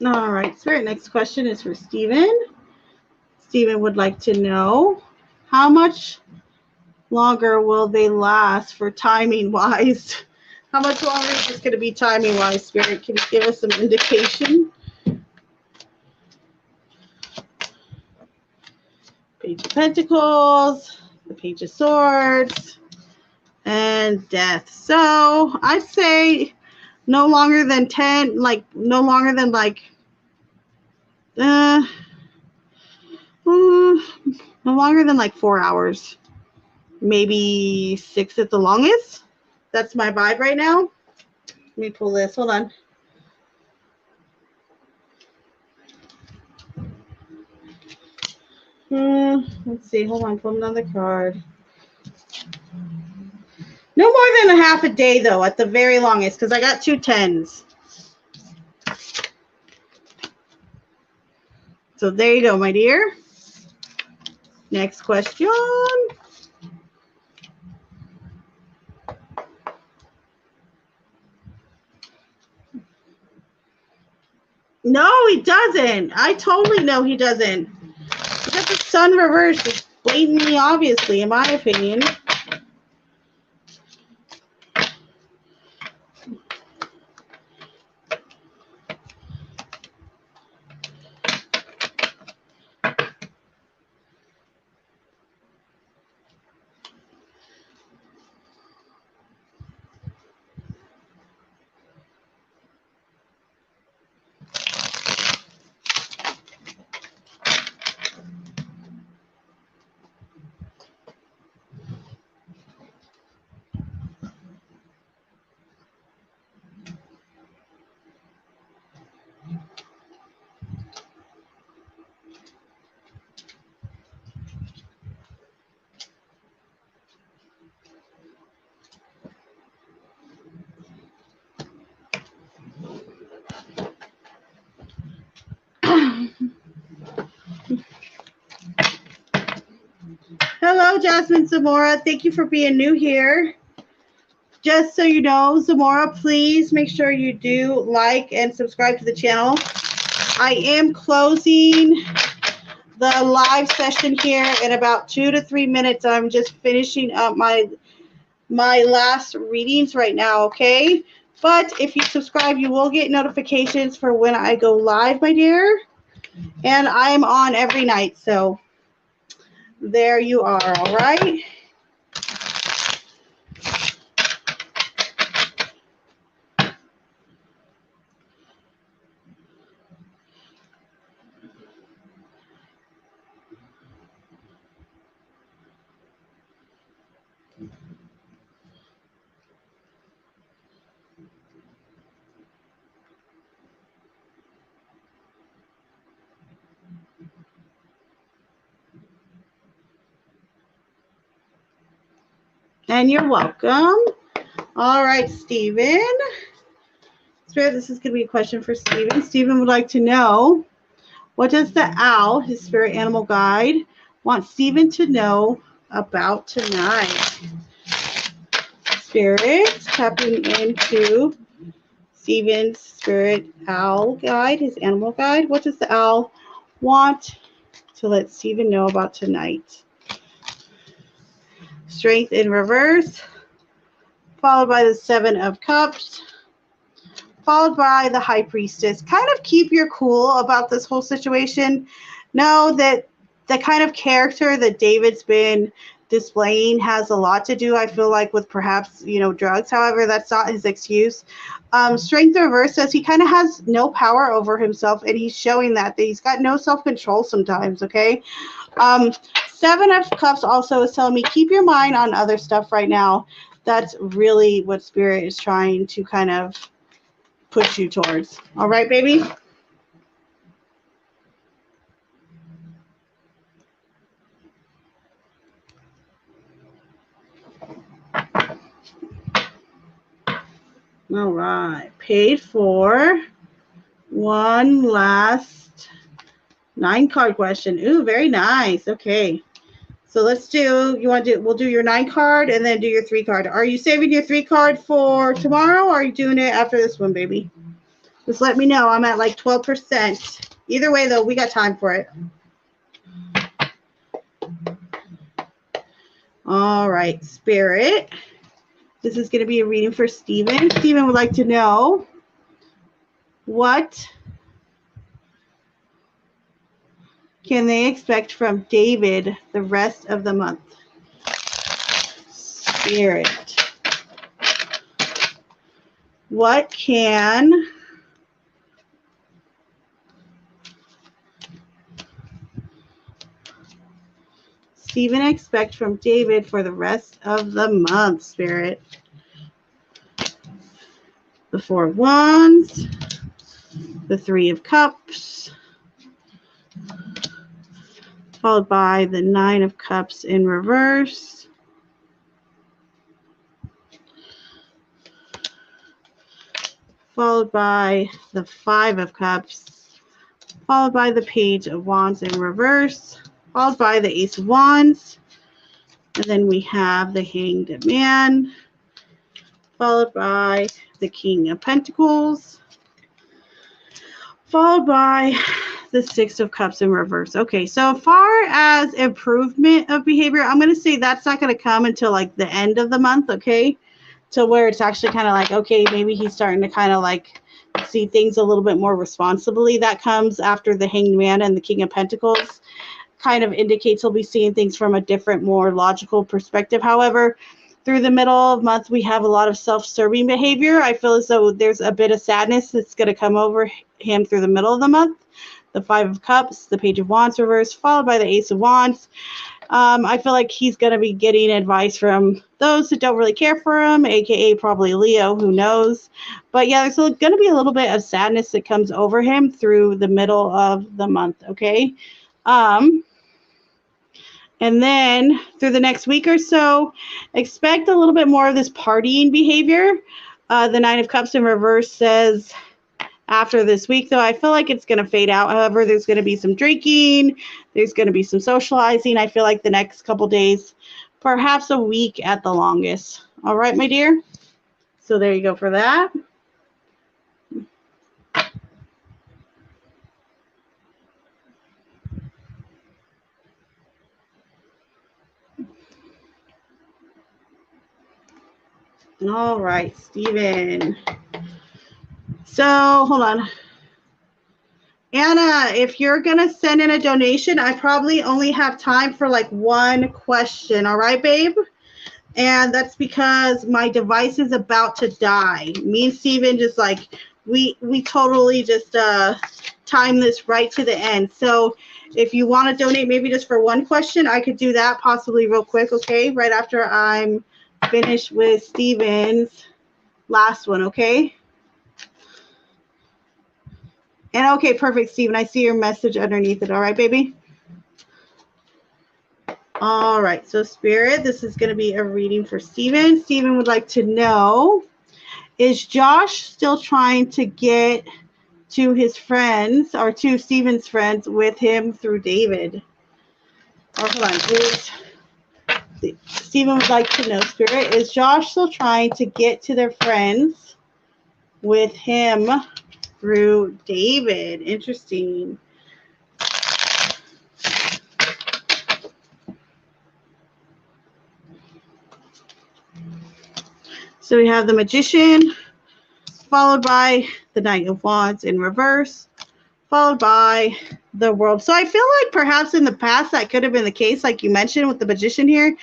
All right, Spirit, next question is for Stephen. Stephen would like to know, how much longer will they last for timing-wise? How much longer is this going to be timing-wise, Spirit? Can you give us some indication? Page of Pentacles, the Page of Swords, and Death. So I'd say no longer than 10, no longer than no longer than 4 hours. Maybe 6 at the longest. That's my vibe right now. Let me pull this. Hold on. Let's see. Hold on. Pull another card. No more than a half a day, though, at the very longest, because I got 2 10s. So there you go, my dear. Next question. No, he doesn't. I totally know he doesn't. Because the sun reversed is blatantly obviously, in my opinion. Hello, Jasmine Zamora. Thank you for being new here. Just so you know, Zamora, please make sure you do like and subscribe to the channel. I am closing the live session here in about 2 to 3 minutes. I'm just finishing up my last readings right now, okay? But if you subscribe, you will get notifications for when I go live, my dear. And I'm on every night, so there you are, all right? And you're welcome. All right, Stephen. Spirit, this is going to be a question for Stephen. Stephen would like to know, what does the owl, his spirit animal guide, want Stephen to know about tonight? Spirit, tapping into Stephen's spirit owl guide, his animal guide. What does the owl want to let Stephen know about tonight? Strength in reverse, followed by the Seven of Cups, followed by the High Priestess. Kind of keep your cool about this whole situation. Know that the kind of character that David's been displaying has a lot to do, I feel like, with perhaps, drugs. However, that's not his excuse. Strength in reverse says he kind of has no power over himself, and he's showing that he's got no self-control sometimes, okay? Seven of Cups also is telling me keep your mind on other stuff right now. That's really what Spirit is trying to kind of push you towards. All right, baby? All right. Paid for one last 9-card question. Ooh, very nice. Okay. So we'll do your 9-card and then do your 3-card. Are you saving your 3-card for tomorrow, or are you doing it after this one, baby? Just let me know. I'm at like 12%. Either way, though, we got time for it. All right, Spirit. This is going to be a reading for Stephen. Stephen would like to know, what can they expect from David the rest of the month? Spirit. What can Stephen expect from David for the rest of the month, Spirit? The 4 of Wands, the 3 of Cups, followed by the 9 of Cups in reverse, followed by the 5 of Cups, followed by the Page of Wands in reverse, followed by the Ace of Wands, and then we have the Hanged Man, followed by the King of Pentacles, followed by the 6 of Cups in reverse. Okay, so far as improvement of behavior, I'm going to say that's not going to come until like the end of the month, okay? To where it's actually kind of like, okay, maybe he's starting to kind of like see things a little bit more responsibly. That comes after the Hanged Man and the King of Pentacles. Kind of indicates he'll be seeing things from a different, more logical perspective. However, through the middle of the month, we have a lot of self-serving behavior. I feel as though there's a bit of sadness that's going to come over him through the middle of the month. The 5 of Cups, the Page of Wands reverse, followed by the Ace of Wands. I feel like he's going to be getting advice from those that don't really care for him, aka probably Leo, who knows. But yeah, there's going to be a little bit of sadness that comes over him through the middle of the month, okay? And then through the next week or so, expect a little bit more of this partying behavior. The 9 of Cups in reverse says, after this week, though. I feel like it's going to fade out. However, there's going to be some drinking. There's going to be some socializing. I feel like the next couple days, perhaps a week at the longest. All right, my dear. So there you go for that. All right, Steven. So hold on. Anna, if you're going to send in a donation, I probably only have time for like one question. All right, babe? And that's because my device is about to die. Me and Steven just like, we totally just timed this right to the end. So if you want to donate maybe just for one question, I could do that possibly real quick, okay? Right after I'm finished with Steven's last one, okay? And okay, perfect, Steven. I see your message underneath it. All right, baby? All right, so Spirit, this is going to be a reading for Steven. Steven would like to know, is Josh still trying to get to his friends or to Steven's friends with him through David? Oh, hold on. Steven would like to know, Spirit, is Josh still trying to get to their friends with him through David? Interesting. So we have the Magician, followed by the Knight of Wands in reverse, followed by the World. So I feel like perhaps in the past that could have been the case, like you mentioned with the Magician here.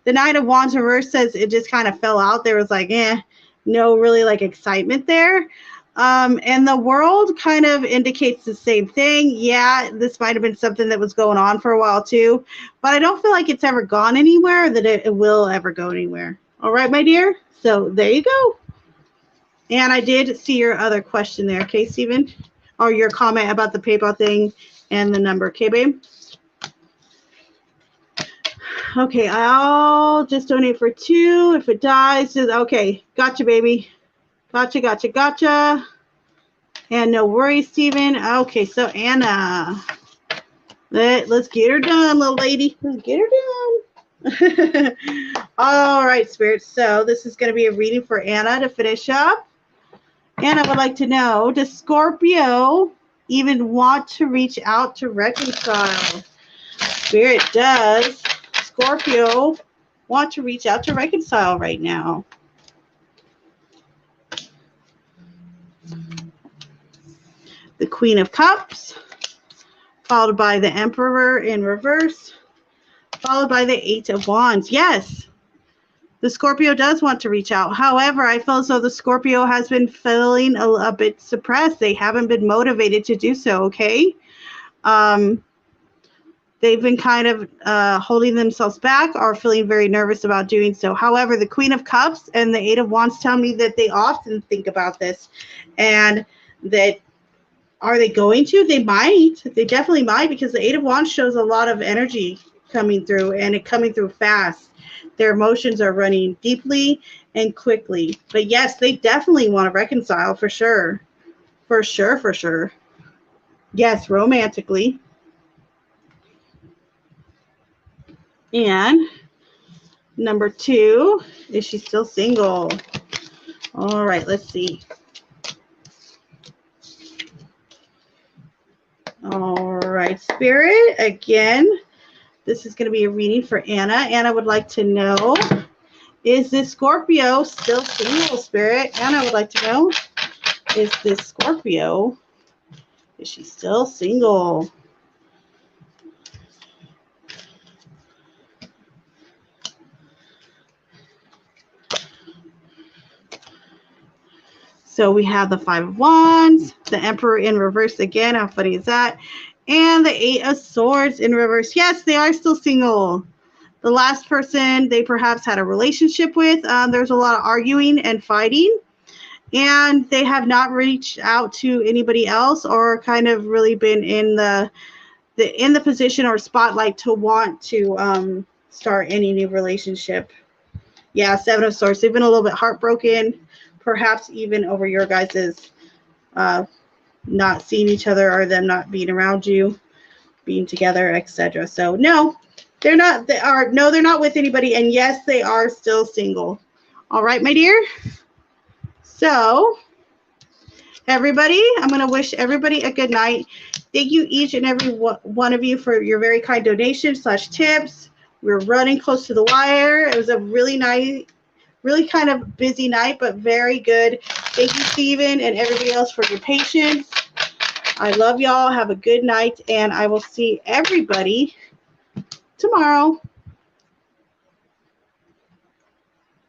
The Knight of Wands reverse says it just kind of fell out. There was like, no really like excitement there. And the World kind of indicates the same thing. Yeah, this might have been something that was going on for a while too, but I don't feel like it's ever gone anywhere, or that it will ever go anywhere. All right, my dear. So there you go. And I did see your other question there, okay, Steven? Or your comment about the PayPal thing and the number, okay, babe? Okay, I'll just donate for 2. If it dies, okay, gotcha, baby. Gotcha. And no worries, Steven. Okay, so Anna, let's get her done, little lady. Let's get her done. All right, Spirit. So this is going to be a reading for Anna to finish up. Anna would like to know, does Scorpio even want to reach out to reconcile? Spirit, does Scorpio want to reach out to reconcile right now? The Queen of Cups, followed by the Emperor in reverse, followed by the 8 of Wands. Yes, the Scorpio does want to reach out. However, I feel as though the Scorpio has been feeling a bit suppressed. They haven't been motivated to do so, okay? They've been kind of holding themselves back or feeling very nervous about doing so. However, the Queen of Cups and the 8 of Wands tell me that they often think about this, and that are they going to? They might. They definitely might, because the 8 of Wands shows a lot of energy coming through, and it coming through fast. Their emotions are running deeply and quickly. But yes, they definitely want to reconcile for sure. For sure. Yes, romantically. And number 2, is she still single? All right, let's see. All right, Spirit, again, this is going to be a reading for Anna. Anna would like to know, is this Scorpio still single, Spirit? Anna would like to know, is this Scorpio, is she still single? So we have the 5 of Wands, the Emperor in reverse again. How funny is that? And the 8 of Swords in reverse. Yes, they are still single. The last person they perhaps had a relationship with, there's a lot of arguing and fighting. And they have not reached out to anybody else, or kind of really been in the position or spotlight to want to start any new relationship. Yeah, 7 of Swords. They've been a little bit heartbroken, perhaps even over your guys's not seeing each other or them not being around you, being together, etc. So no, they're not. They're not with anybody, and yes, they are still single. All right, my dear. So everybody, I'm going to wish everybody a good night. Thank you each and every one of you for your very kind donations / tips. We're running close to the wire. It was a really nice, really kind of busy night, but very good. Thank you, Stephen, and everybody else for your patience. I love y'all. Have a good night, and I will see everybody tomorrow.